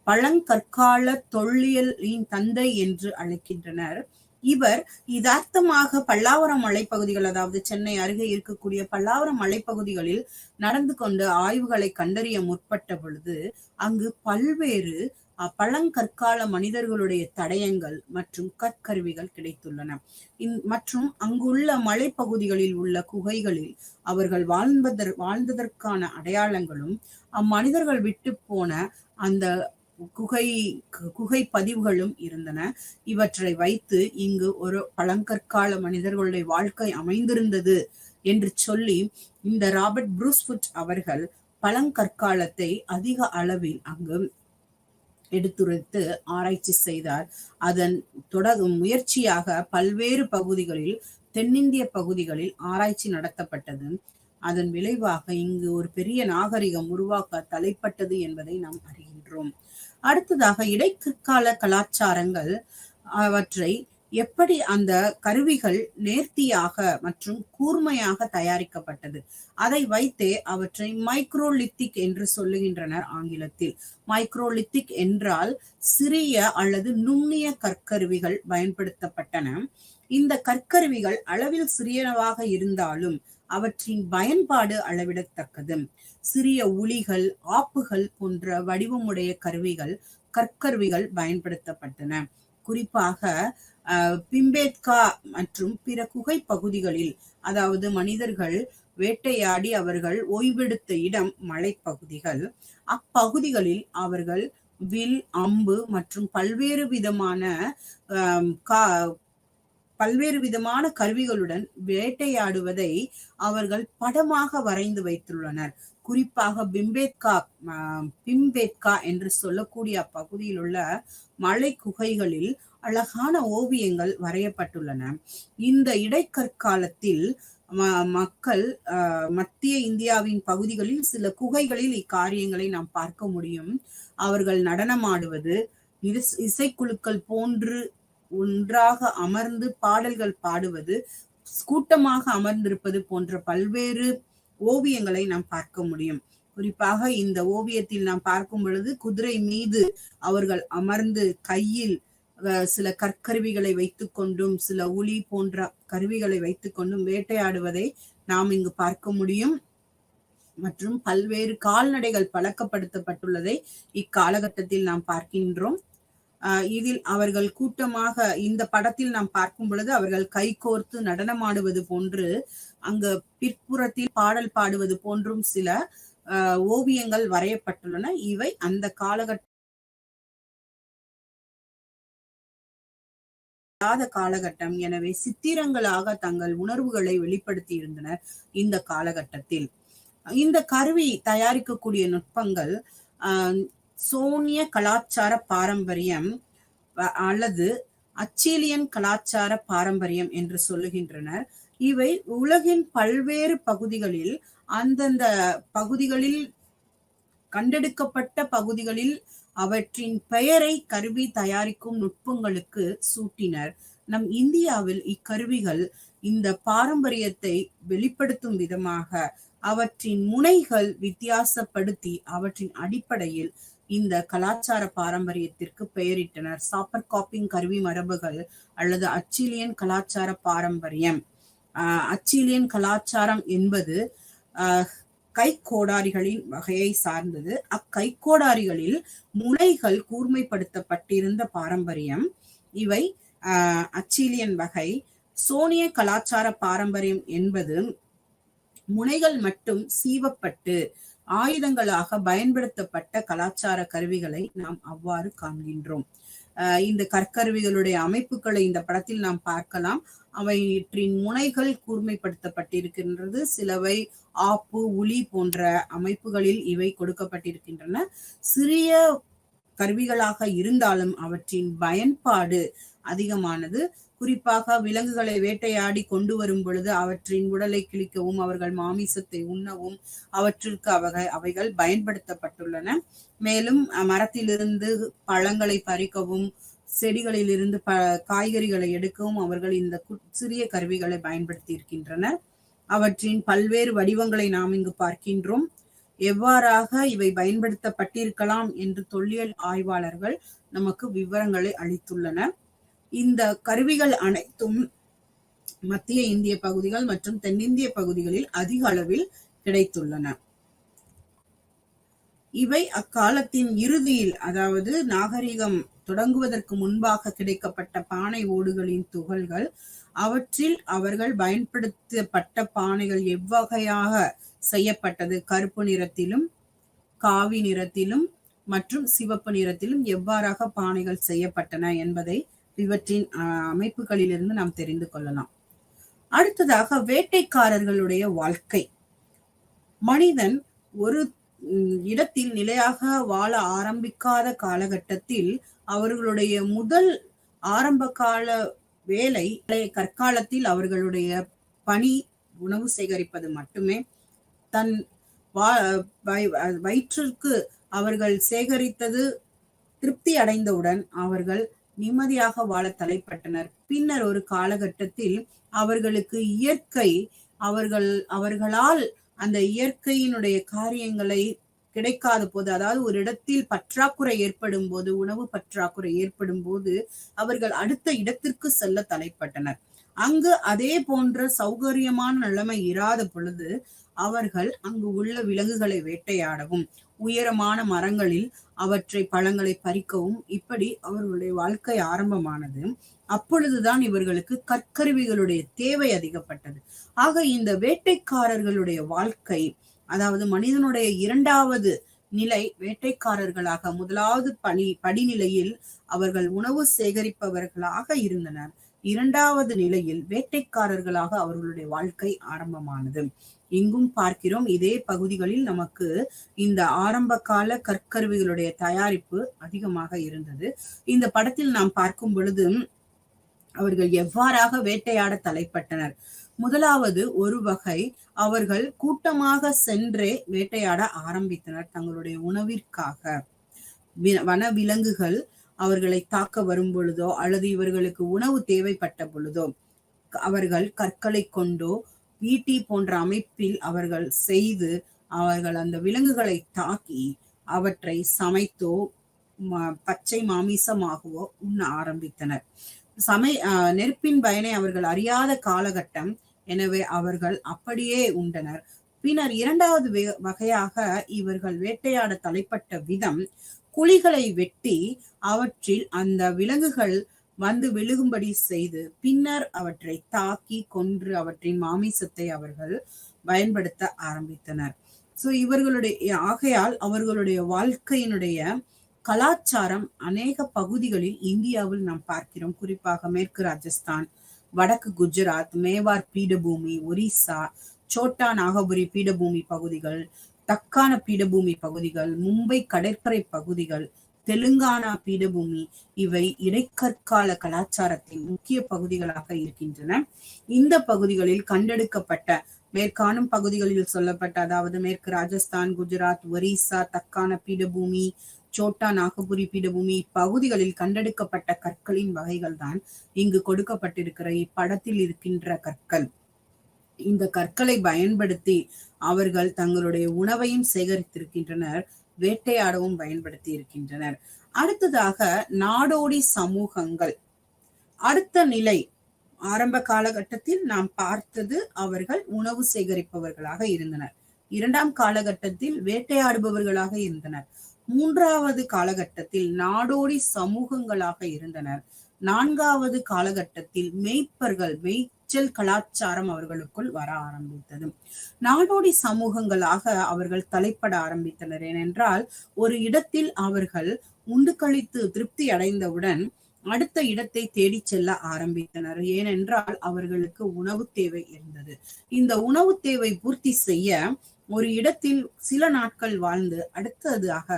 பழங்கற்கால தொல்லியலின் தந்தை என்று அழைக்கின்றனர். இவர் யதார்த்தமாக பல்லாவரம் மலைப்பகுதிகள், அதாவது சென்னை அருகே இருக்கக்கூடிய பல்லாவரம் மலைப்பகுதிகளில் நடந்து கொண்டு ஆய்வுகளை கண்டறிய முற்பட்ட பொழுது அங்கு பல்வேறு பழங்கற்கால மனிதர்களுடைய தடயங்கள் மற்றும் கற்கருவிகள் கிடைத்துள்ளன. மற்றும் அங்குள்ள மலைப்பகுதிகளில் உள்ள குகைகளில் அவர்கள் வாழ்ந்ததற்கான அடையாளங்களும் அம்மனிதர்கள் விட்டு போன அந்த குகை பதிவுகளும் இருந்தன. இவற்றை வைத்து இங்கு ஒரு பழங்கற்கால மனிதர்களுடைய வாழ்க்கை அமைந்திருந்தது என்று சொல்லி இந்த ராபர்ட் ப்ரூஸ்வுட் அவர்கள் பழங்கற்காலத்தை அதிக அளவில் அங்கு எடுத்துரைத்து ஆராய்ச்சி செய்தார். அதன் முயற்சியாக பல்வேறு பகுதிகளில், தென்னிந்திய பகுதிகளில் ஆராய்ச்சி நடத்தப்பட்டது. அதன் விளைவாக இங்கு ஒரு பெரிய நாகரிகம் உருவாக்க தலைப்பட்டது என்பதை நாம் அறிகின்றோம். அடுத்ததாக இடைக்கால கலாச்சாரங்கள் அவற்றை எப்படி அந்த கருவிகள் நேர்த்தியாக மற்றும் கூர்மையாக தயாரிக்கப்பட்டது, அதை வைத்தே அவற்றை மைக்ரோலித்திக் என்று சொல்லுகின்றனர் ஆங்கிலத்தில். மைக்ரோலித்திக் என்றால் சிறிய அல்லது நுண்ணிய கற்கருவிகள் பயன்படுத்தப்பட்டன. இந்த கற்கருவிகள் அளவில் சிறியனவாக இருந்தாலும் அவற்றின் பயன்பாடு அளவிடத்தக்கது. சிறிய உளிகள், ஆப்புகள் போன்ற வடிவமுடைய கற்கருவிகள் பயன்படுத்தப்பட்டன. குறிப்பாக பிம்பேத்கா மற்றும் பிற குகை பகுதிகளில், அதாவது மனிதர்கள் வேட்டையாடி அவர்கள் ஓய்வெடுத்த இடம் மலைப்பகுதிகள். அப்பகுதிகளில் அவர்கள் வில், அம்பு மற்றும் பல்வேறு விதமான கருவிகளுடன் வேட்டையாடுவதை அவர்கள் படமாக வரைந்து வைத்துள்ளனர். குறிப்பாக பிம்பேத்கா என்று சொல்லக்கூடிய அப்பகுதியில் உள்ள மலை குகைகளில் அழகான ஓவியங்கள் வரையப்பட்டுள்ளன. இந்த இடைக்கற்காலத்தில் மக்கள் மத்திய இந்தியாவின் பகுதிகளில் சில குகைகளில் இக்காரியங்களை நாம் பார்க்க முடியும். அவர்கள் நடனமாடுவது, இசைக்குழுக்கள் போன்று ஒன்றாக அமர்ந்து பாடல்கள் பாடுவது, கூட்டமாக அமர்ந்திருப்பது போன்ற பல்வேறு ஓவியங்களை நாம் பார்க்க முடியும். குறிப்பாக இந்த ஓவியத்தில் நாம் பார்க்கும் பொழுது குதிரை மீது அவர்கள் அமர்ந்து கையில் சில கற்கருவிகளை வைத்துக் கொண்டும் சில உளி போன்ற கருவிகளை வைத்துக் கொண்டும் வேட்டையாடுவதை நாம் இங்கு பார்க்க முடியும். மற்றும் பல்வேறு கால்நடைகள் பழக்கப்படுத்தப்பட்டுள்ளதை இக்காலகட்டத்தில் நாம் பார்க்கின்றோம். இதில் அவர்கள் கூட்டமாக இந்த படத்தில் நாம் பார்க்கும் பொழுது அவர்கள் கைகோர்த்து நடனமாடுவது போன்று, அங்கு பிற்புறத்தில் பாடல் பாடுவது போன்றும் சில ஓவியங்கள் வரையப்பட்டுள்ளன. இவை அந்த காலகட்டம். எனவே சித்திரங்களாக தங்கள் உணர்வுகளை வெளிப்படுத்தி இருந்தனர் இந்த காலகட்டத்தில். இந்த கருவி தயாரிக்கக்கூடிய நுட்பங்கள் சோனிய கலாச்சார பாரம்பரியம் அல்லது அச்சிலியன் கலாச்சார பாரம்பரியம் என்று சொல்லுகின்றனர். இவை உலகின் பல்வேறு பகுதிகளில், அந்தந்த பகுதிகளில் கண்டெடுக்கப்பட்ட பகுதிகளில் அவற்றின் பெயரை கருவி தயாரிக்கும் நுட்பங்களுக்கு சூட்டினர். நம் இந்தியாவில் இக்கருவிகள் இந்த பாரம்பரியத்தை வெளிப்படுத்தும் விதமாக அவற்றின் முனைகள் வித்தியாசப்படுத்தி அவற்றின் அடிப்படையில் இந்த கலாச்சார பாரம்பரியத்திற்கு பெயரிட்டனர். சாப்பர் காப்பிங் கருவி மரபுகள் அல்லது அச்சிலியன் கலாச்சார பாரம்பரியம். அச்சிலியன் கலாச்சாரம் என்பது கைக்கோடாரிகளின் வகையை சார்ந்தது. அக்கைக்கோடாரிகளில் முனைகள் கூர்மைப்படுத்தப்பட்டிருந்த பாரம்பரியம். இவை அச்சிலியன் வகை. சோனிய கலாச்சார பாரம்பரியம் என்பது முனைகள் மட்டும் சீவப்பட்டு ஆயுதங்களாக பயன்படுத்தப்பட்ட கலாச்சார கருவிகளை நாம் அவ்வாறு காண்கின்றோம். இந்த கற்கருவிகளுடைய அமைப்புகளை இந்த படத்தில் நாம் பார்க்கலாம். அவற்றின் முனைகள் கூர்மைப்படுத்தப்பட்டிருக்கின்றது. சிலவை ஆப்பு, உளி போன்ற அமைப்புகளில் இவை கொடுக்கப்பட்டிருக்கின்றன. சிறிய கருவிகளாக இருந்தாலும் அவற்றின் பயன்பாடு அதிகமானது. குறிப்பாக விலங்குகளை வேட்டையாடி கொண்டு வரும் பொழுது அவற்றின் உடலை கிழிக்கவும் அவர்கள் மாமிசத்தை உண்ணவும் அவற்றிற்கு அவைகள் பயன்படுத்தப்பட்டுள்ளன. மேலும் மரத்திலிருந்து பழங்களை பறிக்கவும் செடிகளில் இருந்து காய்கறிகளை எடுக்கவும் அவர்கள் இந்த சிறிய கருவிகளை பயன்படுத்தி இருக்கின்றனர். அவற்றின் பல்வேறு வடிவங்களை நாம் இங்கு பார்க்கின்றோம். எவ்வாறாக இவை பயன்படுத்தப்பட்டிருக்கலாம் என்று தொல்லியல் ஆய்வாளர்கள் நமக்கு விவரங்களை அளித்துள்ளனர். இந்த கருவிகள் அனைத்தும் மத்திய இந்திய பகுதிகள் மற்றும் தென்னிந்திய பகுதிகளில் அதிக அளவில் கிடைத்துள்ளன. இவை அக்காலத்தின் இறுதியில், அதாவது நாகரிகம் தொடங்குவதற்கு முன்பாக கிடைக்கப்பட்ட பானை ஓடுகளின் துகள்கள். அவற்றில் அவர்கள் பயன்படுத்தப்பட்ட பானைகள் எவ்வகையாக செய்யப்பட்டது, கருப்பு நிறத்திலும் காவி நிறத்திலும் மற்றும் சிவப்பு நிறத்திலும் எவ்வாறாக பானைகள் செய்யப்பட்டன என்பதை இவற்றின் அமைப்புகளிலிருந்து நாம் தெரிந்து கொள்ளலாம். அடுத்ததாக வேட்டைக்காரர்களுடைய வாழ்க்கை. மனிதன் ஒரு இடத்தில் நிலையாக வாழ ஆரம்பிக்காத காலகட்டத்தில் அவர்களுடைய முதல் ஆரம்ப கால வேலை கற்காலத்தில் அவர்களுடைய பணி உணவு சேகரிப்பது மட்டுமே. தன் வயிற்றிற்கு அவர்கள் சேகரித்தது திருப்தி அடைந்தவுடன் அவர்கள் நிம்மதியாக வாழ தலைப்பட்டனர். பின்னர் ஒரு காலகட்டத்தில் அவர்களுக்கு இயற்கை அவர்களால் அந்த இயற்கையினுடைய காரியங்களை கிடைக்காத போது, அதாவது ஒரு இடத்தில் பற்றாக்குறை ஏற்படும் போது, உணவு பற்றாக்குறை ஏற்படும் போது அவர்கள் அடுத்த இடத்திற்கு செல்ல தலைப்பட்டனர். அங்கு அதே போன்ற சௌகரியமான நிலைமை இராத பொழுது அவர்கள் அங்கு உள்ள விலங்குகளை வேட்டையாடவும் உயரமான மரங்களில் அவற்றை பழங்களை பறிக்கவும் இப்படி அவர்களுடைய வாழ்க்கை ஆரம்பமானது. அப்பொழுதுதான் இவர்களுக்கு கற்கருவிகளுடைய தேவை அதிகப்பட்டது. ஆக இந்த வேட்டைக்காரர்களுடைய வாழ்க்கை, அதாவது மனிதனுடைய இரண்டாவது நிலை வேட்டைக்காரர்களாக, முதலாவது படிநிலையில் அவர்கள் உணவு சேகரிப்பவர்களாக இருந்தனர். இரண்டாவது நிலையில் வேட்டைக்காரர்களாக அவர்களுடைய வாழ்க்கை ஆரம்பமானது. இங்கும் பார்க்கிறோம், இதே பகுதிகளில் நமக்கு இந்த ஆரம்ப கால கற்கருவிகளுடைய தயாரிப்பு அதிகமாக இருந்தது. இந்த படத்தில் நாம் பார்க்கும் பொழுது அவர்கள் எவ்வாறாக வேட்டையாட தலைப்பட்டனர். முதலாவது ஒரு வகை, அவர்கள் கூட்டமாக சென்றே வேட்டையாட ஆரம்பித்தனர் தங்களுடைய உணவிற்காக. வன விலங்குகள் அவர்களை தாக்க வரும் பொழுதோ அல்லது இவர்களுக்கு உணவு தேவைப்பட்ட பொழுதோ அவர்கள் கற்களை கொண்டோ ஈட்டி போன்ற அமைப்பில் அவர்கள் செய்து அவர்கள் அந்த விலங்குகளை தாக்கி அவற்றை சமைத்தோ பச்சை மாமிசமாகவோ உண்ண ஆரம்பித்தனர். நெருப்பின் பயனை அவர்கள் அறியாத காலகட்டம், எனவே அவர்கள் அப்படியே உண்டனர். பின்னர் இரண்டாவது வகையாக இவர்கள் வேட்டையாட தலைப்பட்ட விதம், குழிகளை வெட்டி அவற்றில் அந்த விலங்குகள் வந்து விழுகும்படி செய்து பின்னர் அவற்றை தாக்கி கொன்று அவற்றின் மாமிசத்தை அவர்கள் பயன்படுத்த ஆரம்பித்தனர். சோ இவர்களுடைய ஆகையால் அவர்களுடைய வாழ்க்கையினுடைய கலாச்சாரம் அநேக பகுதிகளில் இந்தியாவில் நாம் பார்க்கிறோம். குறிப்பாக மேற்கு ராஜஸ்தான், வடக்கு குஜராத், மேவார் பீடபூமி, ஒரிசா, சோட்டா நாகபுரி பீடபூமி பகுதிகள், தக்கான பீடபூமி பகுதிகள், மும்பை கடற்கரை பகுதிகள், தெலுங்கானா பீடபூமி, இவை இடைக்கற்கால கலாச்சாரத்தின் முக்கிய பகுதிகளாக இருக்கின்றன. இந்த பகுதிகளில் கண்டெடுக்கப்பட்ட மேற்காணும் பகுதிகளில் சொல்லப்பட்ட, அதாவது மேற்கு ராஜஸ்தான், குஜராத், ஒரிசா, தக்கான பீடபூமி, சோட்டா நாகபுரி பீடபூமி பகுதிகளில் கண்டெடுக்கப்பட்ட கற்களின் வகைகள் தான் இங்கு கொடுக்கப்பட்டிருக்கிற இப்படத்தில் இருக்கின்ற கற்கள். இந்த கற்களை பயன்படுத்தி அவர்கள் தங்களுடைய உணவையும் சேகரித்திருக்கின்றனர், வேட்டையாடவும் பயன்படுத்தி இருக்கின்றனர். அடுத்ததாக நாடோடி சமூகங்கள். அடுத்த நிலை, ஆரம்ப காலகட்டத்தில் நாம் பார்த்தது அவர்கள் உணவு சேகரிப்பவர்களாக இருந்தனர். இரண்டாம் காலகட்டத்தில் வேட்டையாடுபவர்களாக இருந்தனர். மூன்றாவது காலகட்டத்தில் நாடோடி சமூகங்களாக இருந்தனர். நான்காவது காலகட்டத்தில் மெய்ப்பர்கள், மேய்ச்சல் கலாச்சாரம் அவர்களுக்குள் வர ஆரம்பித்தது. நாடோடி சமூகங்களாக அவர்கள் தலைப்பட ஆரம்பித்தனர். ஏனென்றால் ஒரு இடத்தில் அவர்கள் உண்டு கழித்து திருப்தி அடைந்தவுடன் அடுத்த இடத்தை தேடி செல்ல ஆரம்பித்தனர். ஏனென்றால் அவர்களுக்கு உணவு தேவை இருந்தது. இந்த உணவு தேவை பூர்த்தி செய்ய ஒரு இடத்தில் சில நாட்கள் வாழ்ந்து அடுத்ததாக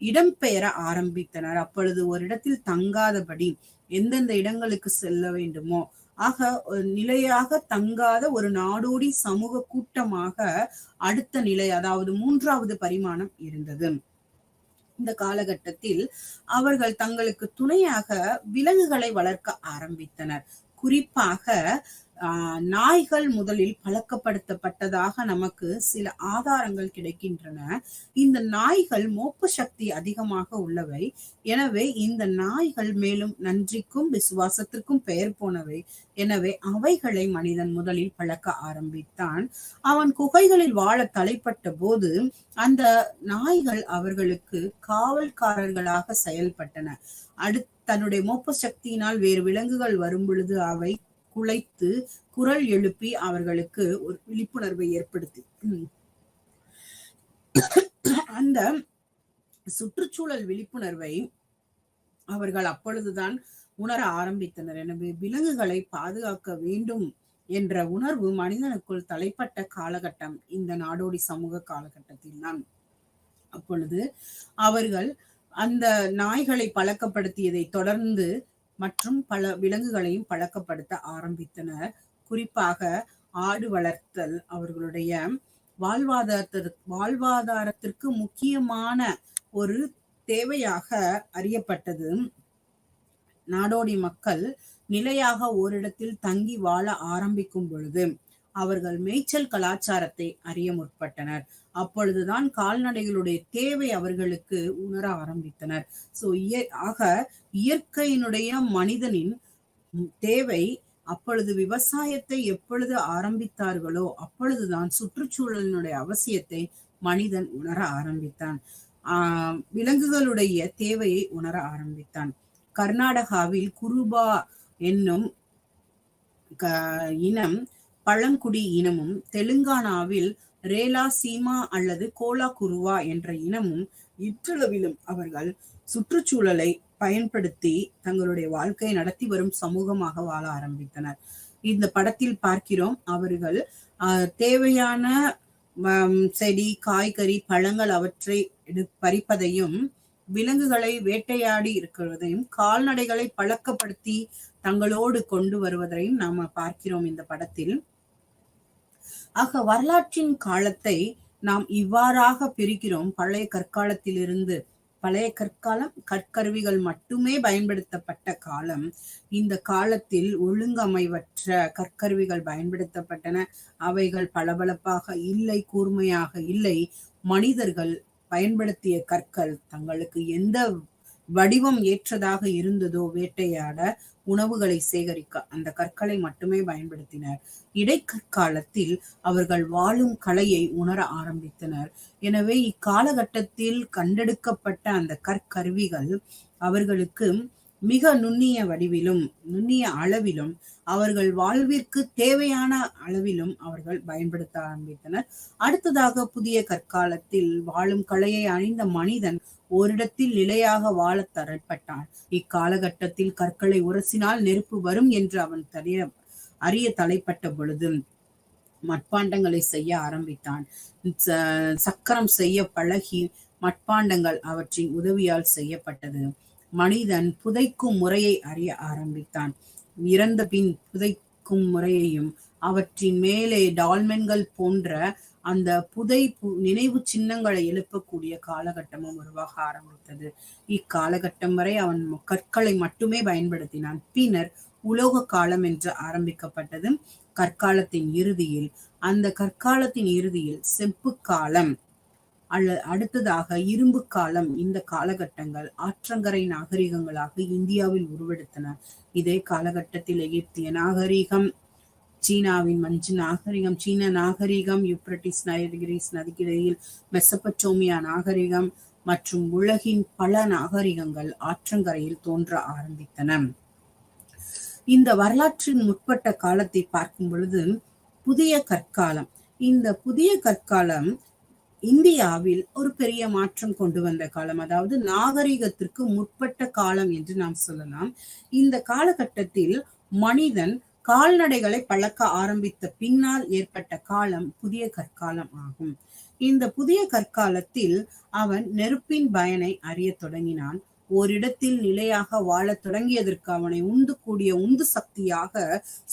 இடம்பெயர ஆரம்பித்தனர். அப்பொழுது ஒரு இடத்தில் தங்காதபடி எந்தெந்த இடங்களுக்கு செல்ல வேண்டுமோ ஆக நிலையாக தங்காத ஒரு நாடோடி சமூக கூட்டமாக அடுத்த நிலை, அதாவது 3வது பரிமாணம் இருந்தது. இந்த காலகட்டத்தில் அவர்கள் தங்களுக்கு துணையாக விலங்குகளை வளர்க்க ஆரம்பித்தனர். குறிப்பாக நாய்கள் முதலில் பழக்கப்படுத்தப்பட்டதாக நமக்கு சில ஆதாரங்கள் கிடைக்கின்றன. இந்த நாய்கள் மோப்ப சக்தி அதிகமாக உள்ளவை. எனவே இந்த நாய்கள் மேலும் நன்றிக்கும் விசுவாசத்திற்கும் பெயர் போனவை. எனவே அவைகளை மனிதன் முதலில் பழக்க ஆரம்பித்தான். அவன் குகைகளில் வாழ தலைப்பட்ட போது அந்த நாய்கள் அவர்களுக்கு காவல்காரர்களாக செயல்பட்டன. தன்னுடைய மோப்ப சக்தியினால் வேறு விலங்குகள் வரும் பொழுது அவை குலைத்து குரல் எழுப்பி அவர்களுக்கு ஒரு விழிப்புணர்வை ஏற்படுத்தி அந்த சுற்றுச்சூழல் விழிப்புணர்வை அவர்கள் அப்பொழுதுதான் உணர ஆரம்பித்தனர். எனவே விலங்குகளை பாதுகாக்க வேண்டும் என்ற உணர்வு மனிதனுக்குள் தலைப்பட்ட காலகட்டம் இந்த நாடோடி சமூக காலகட்டத்தில் தான். அப்பொழுது அவர்கள் அந்த நாய்களை பழக்கப்படுத்தியதை தொடர்ந்து மற்றும் பல விலங்குகளையும் பழக்கப்படுத்த ஆரம்பித்தனர். குறிப்பாக ஆடு வளர்த்தல் அவர்களுடைய வாழ்வாதாரத்திற்கு முக்கியமான ஒரு தேவையாக அறியப்பட்டது. நாடோடி மக்கள் நிலையாக ஓரிடத்தில் தங்கி வாழ ஆரம்பிக்கும் பொழுது அவர்கள் மேய்ச்சல் கலாச்சாரத்தை அறிய முற்பட்டனர். அப்பொழுதுதான் கால்நடைகளுடைய தேவை அவர்களுக்கு உணர ஆரம்பித்தனர். ஆக இயற்கையினுடைய மனிதனின் தேவை அப்பொழுது விவசாயத்தை எப்பொழுது ஆரம்பித்தார்களோ அப்பொழுதுதான் சுற்றுச்சூழலினுடைய அவசியத்தை மனிதன் உணர ஆரம்பித்தான். விலங்குகளுடைய தேவையை உணர ஆரம்பித்தான். கர்நாடகாவில் குருபா என்னும் இனம் பழங்குடி இனமும், தெலுங்கானாவில் ரேலா சீமா அல்லது கோலா குருவா என்ற இனமும் இற்றளவிலும் அவர்கள் சுற்றுச்சூழலை பயன்படுத்தி தங்களுடைய வாழ்க்கையை நடத்தி வரும் சமூகமாக வாழ ஆரம்பித்தனர். இந்த படத்தில் பார்க்கிறோம், அவர்கள் தேவையான செடி, காய்கறி, பழங்கள் அவற்றை பறிப்பதையும், விலங்குகளை வேட்டையாடி இருக்கிறதையும், கால்நடைகளை பழக்கப்படுத்தி தங்களோடு கொண்டு வருவதையும் நாம பார்க்கிறோம் இந்த படத்தில். ஆக வரலாற்றின் காலத்தை நாம் இவ்வாறாக பிரிக்கிறோம். பழைய கற்காலத்திலிருந்து, பழைய கற்காலம் கற்கருவிகள் மட்டுமே பயன்படுத்தப்பட்ட காலம். இந்த காலத்தில் ஒழுங்கமைவற்ற கற்கருவிகள் பயன்படுத்தப்பட்டன. அவைகள் பளபளப்பாக இல்லை, கூர்மையாக இல்லை. மனிதர்கள் பயன்படுத்திய கற்கள் தங்களுக்கு எந்த வடிவம் ஏற்றதாக இருந்ததோ வேட்டையாட, உணவுகளை சேகரிக்க அந்த கற்களை மட்டுமே பயன்படுத்தினர். இடைக்கற்காலத்தில் அவர்கள் வாழும் கலையை உணர ஆரம்பித்தனர். எனவே இக்காலகட்டத்தில் கண்டெடுக்கப்பட்ட அந்த கற்கருவிகள் அவர்களுக்கு மிக நுண்ணிய வடிவிலும் நுண்ணிய அளவிலும் அவர்கள் வாழ்விற்கு தேவையான அளவிலும் அவர்கள் பயன்படுத்த ஆரம்பித்தனர். அடுத்ததாக புதிய கற்காலத்தில் வாழும் கலையை அணிந்த மனிதன் ஓரிடத்தில் நிலையாக வாழ தரப்பட்டான். இக்காலகட்டத்தில் கற்களை உரசினால் நெருப்பு வரும் என்று அவன் அறிய தலைப்பட்ட பொழுது மட்பாண்டங்களை செய்ய ஆரம்பித்தான். சக்கரம் செய்ய பழகி மட்பாண்டங்கள் அவற்றின் உதவியால் செய்யப்பட்டது. மனிதன் புதைக்கும் முறையை அறிய ஆரம்பித்தான். இறந்த பின் புதைக்கும் முறையையும் அவற்றின் மேலே டால்மென்கள் போன்ற அந்த நினைவு சின்னங்களை எழுப்பக்கூடிய காலகட்டமும் உருவாக ஆரம்பித்தது. இக்காலகட்டம் வரை அவன் கற்களை மட்டுமே பயன்படுத்தினான். பின்னர் உலோக காலம் என்று ஆரம்பிக்கப்பட்டது. கற்காலத்தின் இறுதியில், அந்த கற்காலத்தின் இறுதியில் செப்பு காலம் அடுத்ததாக இரும்பு காலம். இந்த காலகட்டங்கள் ஆற்றங்கரை நாகரிகங்களாக இந்தியாவில் உருவெடுத்தன. இதே காலகட்டத்தில் எகிப்திய நாகரிகம், சீனாவின் மஞ்சு நாகரிகம், சீன நாகரிகம், யூப்ரட்டிஸ் நைகிரிஸ் நதிக்கிடையில் மெசபட்டோமியா நாகரிகம் மற்றும் உலகின் பல நாகரிகங்கள் ஆற்றங்கரையில் தோன்ற ஆரம்பித்தன. இந்த வரலாற்றின் முற்பட்ட காலத்தை பார்க்கும் பொழுது புதிய கற்காலம். இந்த புதிய கற்காலம் இந்தியாவில் ஒரு பெரிய மாற்றம் கொண்டு வந்த காலம், அதாவது நாகரிகத்திற்கு முற்பட்ட காலம் என்று நாம் சொல்லலாம். இந்த காலகட்டத்தில் மனிதன் கால்நடைகளை பழக்க ஆரம்பித்த பின்னால் ஏற்பட்ட காலம் புதிய கற்காலம் ஆகும். இந்த புதிய கற்காலத்தில் அவன் நெருப்பின் பயனை அறிய தொடங்கினான். ஓரிடத்தில் நிலையாக வாழத் தொடங்கியதற்கு அவனை உந்து கூடிய உந்து சக்தியாக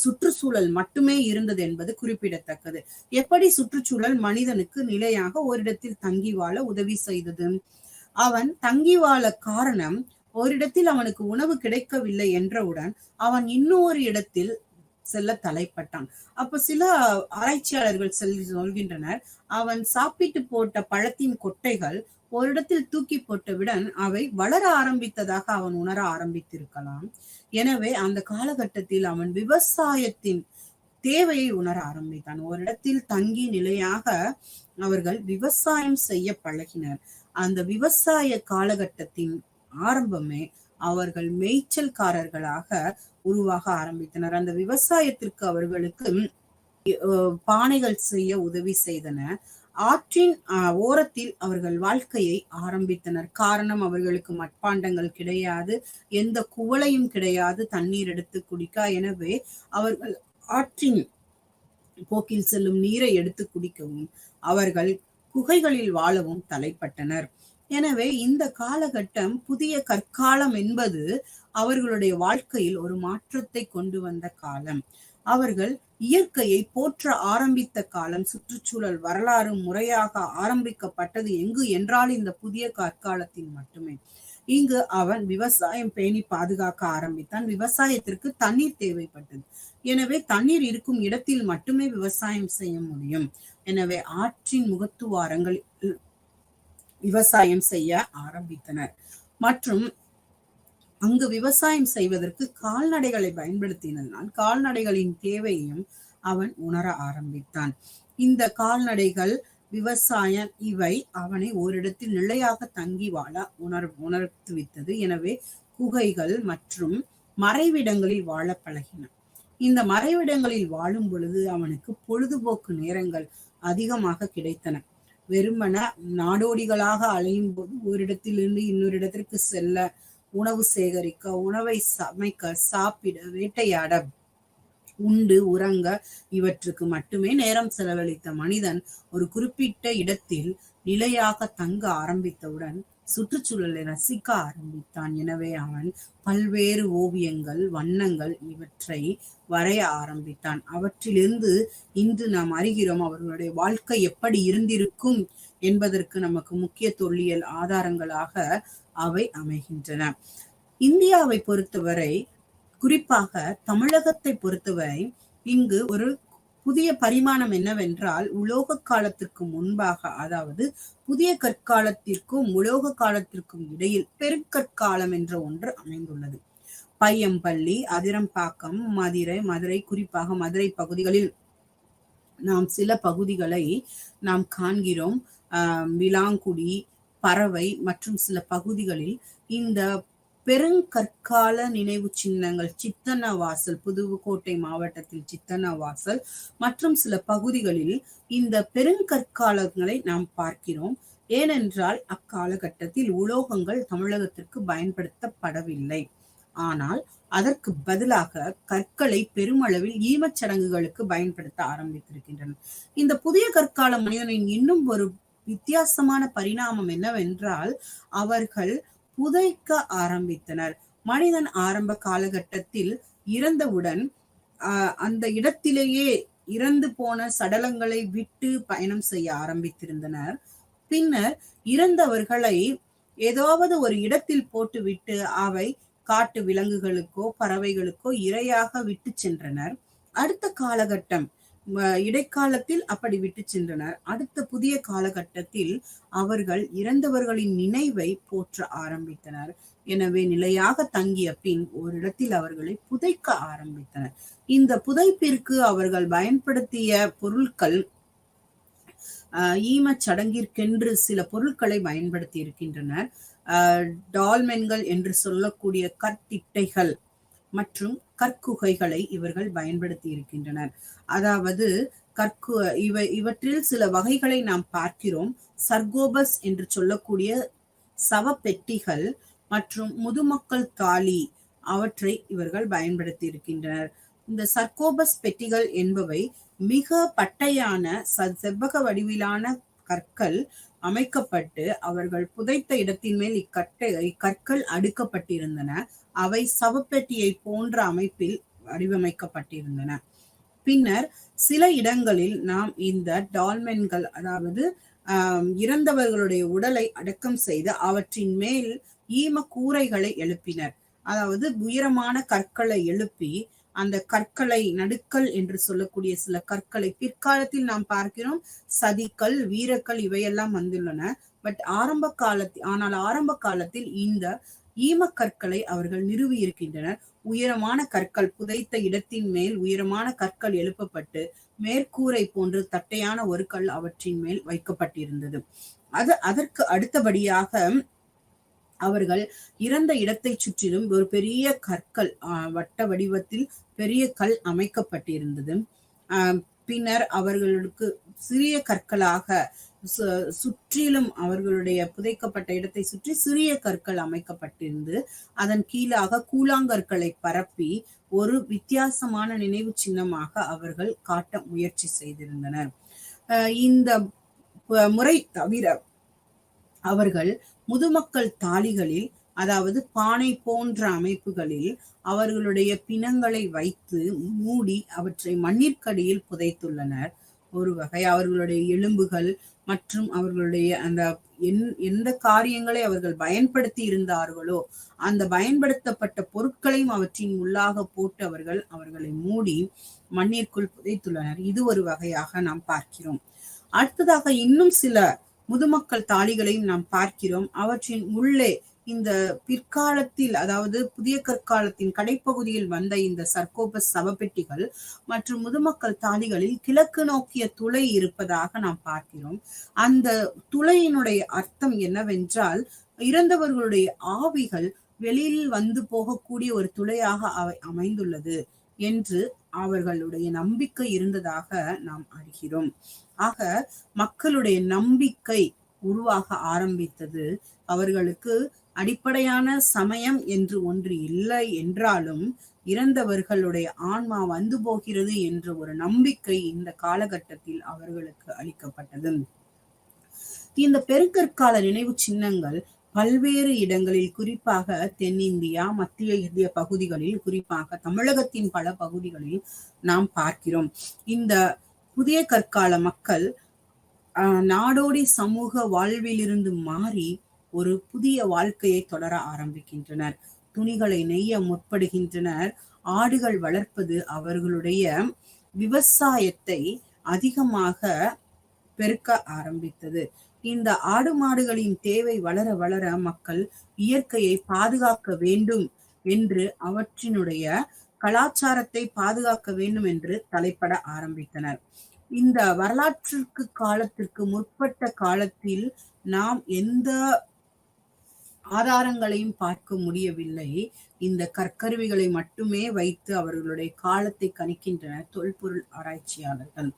சுற்றுச்சூழல் மட்டுமே இருந்தது என்பது குறிப்பிடத்தக்கது. எப்படி சுற்றுச்சூழல் மனிதனுக்கு நிலையாக ஓரிடத்தில் தங்கி வாழ உதவி செய்தது? அவன் தங்கி வாழ காரணம், ஓரிடத்தில் அவனுக்கு உணவு கிடைக்கவில்லை என்றவுடன் அவன் இன்னொரு இடத்தில் செல்ல தலைப்பட்டான். அப்ப சில ஆராய்ச்சியாளர்கள் சொல்கின்றனர், அவன் சாப்பிட்டு போட்ட பழத்தின் கொட்டைகள் ஒரு இடத்தில் தூக்கி போட்டவுடன் அவை வளர ஆரம்பித்ததாக அவன் உணர ஆரம்பித்திருக்கலாம். எனவே அந்த காலகட்டத்தில் அவன் விவசாயத்தின் தேவையை உணர ஆரம்பித்தான். ஒரு இடத்தில் தங்கி நிலையாக அவர்கள் விவசாயம் செய்ய பழகினர். அந்த விவசாய காலகட்டத்தின் ஆரம்பமே அவர்கள் மேய்ச்சல்காரர்களாக உருவாக ஆரம்பித்தனர். அந்த விவசாயத்திற்கு அவர்களுக்கு பானைகள் செய்ய உதவி செய்தன. ஆற்றின் ஓரத்தில் அவர்கள் வாழ்க்கையை ஆரம்பித்தனர். காரணம், அவர்களுக்கு மட்பாண்டங்கள் கிடையாது, எந்த குவளையும் கிடையாது தண்ணீர் எடுத்து குடிக்க. எனவே அவர்கள் ஆற்றின் போக்கில் செல்லும் நீரை எடுத்து குடிக்கவும், அவர்கள் குகைகளில் வாழவும் தலைப்பட்டனர். எனவே இந்த காலகட்டம் புதிய கற்காலம் என்பது அவர்களுடைய வாழ்க்கையில் ஒரு மாற்றத்தை கொண்டு வந்த காலம். அவர்கள் இயற்கையை போற்ற ஆரம்பித்த காலம். சுற்றுச்சூழல் வரலாறு முறையாக ஆரம்பிக்கப்பட்டது எங்கு என்றால் இந்த புதிய கற்காலத்தில் மட்டுமே. இங்கு அவன் விவசாயம் பேணி பாதுகாக்க ஆரம்பித்தான். விவசாயத்திற்கு தண்ணீர் தேவைப்பட்டது. எனவே தண்ணீர் இருக்கும் இடத்தில் மட்டுமே விவசாயம் செய்ய முடியும். எனவே ஆற்றின் முகத்துவாரங்கள் விவசாயம் செய்ய ஆரம்பித்தனர். மற்றும் அங்கு விவசாயம் செய்வதற்கு கால்நடைகளை பயன்படுத்தினதனால் கால்நடைகளின் தேவையையும் அவன் உணர ஆரம்பித்தான். இந்த கால்நடைகள், விவசாயம் இவை அவனை ஓரிடத்தில் நிலையாக தங்கி வாழ உணர்த்துவித்தது. எனவே குகைகள் மற்றும் மறைவிடங்களில் வாழ பழகினான். இந்த மறைவிடங்களில் வாழும் பொழுது அவனுக்கு பொழுதுபோக்கு நேரங்கள் அதிகமாக கிடைத்தன. வெறுமன நாடோடிகளாக அலையும் போது ஓரிடத்திலிருந்து இன்னொரு இடத்திற்கு செல்ல, உணவு சேகரிக்க, உணவை சமைக்க, சாப்பிட, வேட்டையாட, உண்டு உறங்க இவற்றுக்கு மட்டுமே நேரம் செலவழித்த மனிதன் ஒரு குறிப்பிட்ட இடத்தில் நிலையாக தங்க ஆரம்பித்தவுடன் சுற்றுச்சூழலை ரசிக்க ஆரம்பித்தான். எனவே அவன் பல்வேறு ஓவியங்கள், வண்ணங்கள் இவற்றை வரைய ஆரம்பித்தான். அவற்றிலிருந்து இன்று நாம் அறிகிறோம் அவர்களுடைய வாழ்க்கை எப்படி இருந்திருக்கும் என்பதற்கு நமக்கு முக்கிய தொல்லியல் ஆதாரங்களாக அவை அமைகின்றன. இந்தியாவை பொறுத்தவரை, குறிப்பாக தமிழகத்தை பொறுத்தவரை, இங்கு ஒரு புதிய பரிமாணம் என்னவென்றால், உலோக காலத்திற்கு முன்பாக, அதாவது புதிய கற்காலத்திற்கும் உலோக காலத்திற்கும் இடையில் பெருங்கற்காலம் என்ற ஒன்று அமைந்துள்ளது. பையம்பள்ளி, அதிரம்பாக்கம், மதுரை, குறிப்பாக மதுரை பகுதிகளில் நாம் சில பகுதிகளை நாம் காண்கிறோம். விளாங்குடி, பறவை மற்றும் சில பகுதிகளில் இந்த பெருங்கற்கால நினைவு சின்னங்கள், சித்தன்னவாசல், புதுக்கோட்டை மாவட்டத்தில் சித்தன்னவாசல் மற்றும் சில பகுதிகளில் இந்த பெருங்கற்காலங்களை நாம் பார்க்கிறோம். ஏனென்றால் அக்காலகட்டத்தில் உலோகங்கள் தமிழகத்திற்கு பயன்படுத்தப்படவில்லை. ஆனால் அதற்கு பதிலாக கற்களை பெருமளவில் ஈமச்சடங்குகளுக்கு பயன்படுத்த ஆரம்பித்திருக்கின்றனர். இந்த புதிய கற்கால மனிதனின் இன்னும் ஒரு வித்தியாசமான பரிணாமம் என்னவென்றால், அவர்கள் புதைக்க ஆரம்பித்தனர். மனிதன் ஆரம்ப காலகட்டத்தில் இறந்தவுடன் அந்த இடத்திலேயே இறந்து போன சடலங்களை விட்டு பயணம் செய்ய ஆரம்பித்திருந்தனர். பின்னர் இறந்தவர்களை ஏதாவது ஒரு இடத்தில் போட்டுவிட்டு அவை காட்டு விலங்குகளுக்கோ பறவைகளுக்கோ இரையாக விட்டு சென்றனர். அடுத்த காலகட்டம் இடைக்காலத்தில் அப்படி விட்டு சென்றனர். அடுத்த புதிய காலகட்டத்தில் அவர்கள் இறந்தவர்களின் நினைவை போற்ற ஆரம்பித்தனர். எனவே நிலையாக தங்கிய பின் ஓரிடத்தில் அவர்களை புதைக்க ஆரம்பித்தனர். இந்த புதைப்பிற்கு அவர்கள் பயன்படுத்திய பொருட்கள், ஈமச் சடங்கிற்கென்று சில பொருட்களை பயன்படுத்தி இருக்கின்றனர். டால்மென்கள் என்று சொல்லக்கூடிய கற்திட்டைகள் மற்றும் கற்குகைகளை இவர்கள் பயன்படுத்தி இருக்கின்றனர். அதாவது இவற்றில் சில வகைகளை நாம் பார்க்கிறோம். சர்கோபஸ் என்று சொல்லக்கூடிய சவப்பெட்டிகள் மற்றும் முதுமக்கள் தாலி, அவற்றை இவர்கள் பயன்படுத்தி இருக்கின்றனர். இந்த சர்கோபஸ் பெட்டிகள் என்பவை மிக பட்டையான செவ்வக வடிவிலான கற்கள் அமைக்கப்பட்டு அவர்கள் புதைத்த இடத்தின் மேல் இக்கற்கள் அடுக்கப்பட்டிருந்தன. அவை சவப்பெட்டியை போன்ற அமைப்பில் வடிவமைக்கப்பட்டிருந்தன. பின்னர் சில இடங்களில் நாம் இந்த டால்மென்கள், அதாவது இறந்தவர்களுடைய உடலை அடக்கம் செய்து அவற்றின் மேல் ஈம கூரைகளை எழுப்பினர். அதாவது உயரமான கற்களை எழுப்பி அந்த கற்களை, நடுக்கல் என்று சொல்லக்கூடிய சில கற்களை பிற்காலத்தில் நாம் பார்க்கிறோம், சதிக்கல், வீரக்கல் இவையெல்லாம் வந்துள்ளன. ஆனால் ஆரம்ப காலத்தில் இந்த ஈமக்கற்களை அவர்கள் நிறுவி இருக்கின்றனர். உயரமான கற்கள், புதைத்த இடத்தின் மேல் உயரமான கற்கள் எழுப்பப்பட்டு மேற்கூரை போன்று தட்டையான ஒரு கல் அவற்றின் மேல் வைக்கப்பட்டிருந்தது. அதற்கு அடுத்தபடியாக அவர்கள் இறந்த இடத்தை சுற்றிலும் ஒரு பெரிய கற்கள், வட்ட வடிவத்தில் பெரிய கல் அமைக்கப்பட்டிருந்தது. பின்னர் அவர்களுக்கு சிறிய கற்களாக சுற்றிலும் அவர்களுடைய புதைக்கப்பட்ட இடத்தை சுற்றி சிறிய கற்கள் அமைக்கப்பட்டிருந்து அதன் கீழாக கூழாங்கற்களை பரப்பி ஒரு வித்தியாசமான நினைவு சின்னமாக அவர்கள் காட்ட முயற்சி செய்திருந்தனர். இந்த முறை தவிர அவர்கள் முதுமக்கள் தாளிகளில், அதாவது பானை போன்ற அமைப்புகளில் அவர்களுடைய பிணங்களை வைத்து மூடி அவற்றை மண்ணிற்கடியில் புதைத்துள்ளனர். ஒரு வகை அவர்களுடைய எலும்புகள் மற்றும் அவர்களுடைய அந்த எந்த காரியங்களை அவர்கள் பயன்படுத்தி இருந்தார்களோ அந்த பயன்படுத்தப்பட்ட பொருட்களையும் அவற்றின் உள்ளாக போட்டு அவர்களை மூடி மண்ணிற்குள் புதைத்துள்ளனர். இது ஒரு வகையாக நாம் பார்க்கிறோம். அடுத்ததாக இன்னும் சில முதுமக்கள் தாளிகளையும் நாம் பார்க்கிறோம். அவற்றின் உள்ளே இந்த பிற்காலத்தில், அதாவது புதிய கற்காலத்தின் கடைப்பகுதியில் வந்த இந்த சர்கோபஸ் சவப்பெட்டிகள் மற்றும் முதுமக்கள் தாளிகளில் கிழக்கு நோக்கிய துளை இருப்பதாக நாம் பார்க்கிறோம். அந்த துளையினுடைய அர்த்தம் என்னவென்றால், இறந்தவர்களுடைய ஆவிகள் வெளியில் வந்து போகக்கூடிய ஒரு துளையாக அவை அமைந்துள்ளது என்று அவர்களுடைய நம்பிக்கை இருந்ததாக நாம் அறிகிறோம். ஆக மக்களுடைய நம்பிக்கை உருவாக ஆரம்பித்தது. அவர்களுக்கு அடிப்படையான சமயம் என்று ஒன்று இல்லை என்றாலும் இறந்தவர்களுடைய ஆன்மா வந்து போகிறது என்ற ஒரு நம்பிக்கை இந்த காலகட்டத்தில் அவர்களுக்கு அளிக்கப்பட்டது. இந்த பெருங்கற்கால நினைவு சின்னங்கள் பல்வேறு இடங்களில், குறிப்பாக தென்னிந்தியா, மத்திய இந்திய பகுதிகளில், குறிப்பாக தமிழகத்தின் பல பகுதிகளில் நாம் பார்க்கிறோம். இந்த புதிய கற்கால மக்கள் நாடோடி சமூக வாழ்விலிருந்து மாறி ஒரு புதிய வாழ்க்கையை தொடர ஆரம்பிக்கின்றனர். துணிகளை நெய்ய முற்படுகின்றனர். ஆடுகள் வளர்ப்பது அவர்களுடைய விவசாயத்தை அதிகமாக பெருக்க ஆரம்பித்தது. இந்த ஆடு மாடுகளின் தேவை வளர வளர மக்கள் இயற்கையை பாதுகாக்க வேண்டும் என்று, அவற்றினுடைய கலாச்சாரத்தை பாதுகாக்க வேண்டும் என்று தலைப்பட ஆரம்பித்தனர். இந்த வரலாற்றுக்கு காலத்திற்கு முற்பட்ட காலத்தில் நாம் எந்த ஆதாரங்களையும் பார்க்க முடியவில்லை. இந்த கற்கருவிகளை மட்டுமே வைத்து அவர்களுடைய காலத்தை கணிக்கின்றனர் தொல்பொருள் ஆராய்ச்சியாளர்கள்.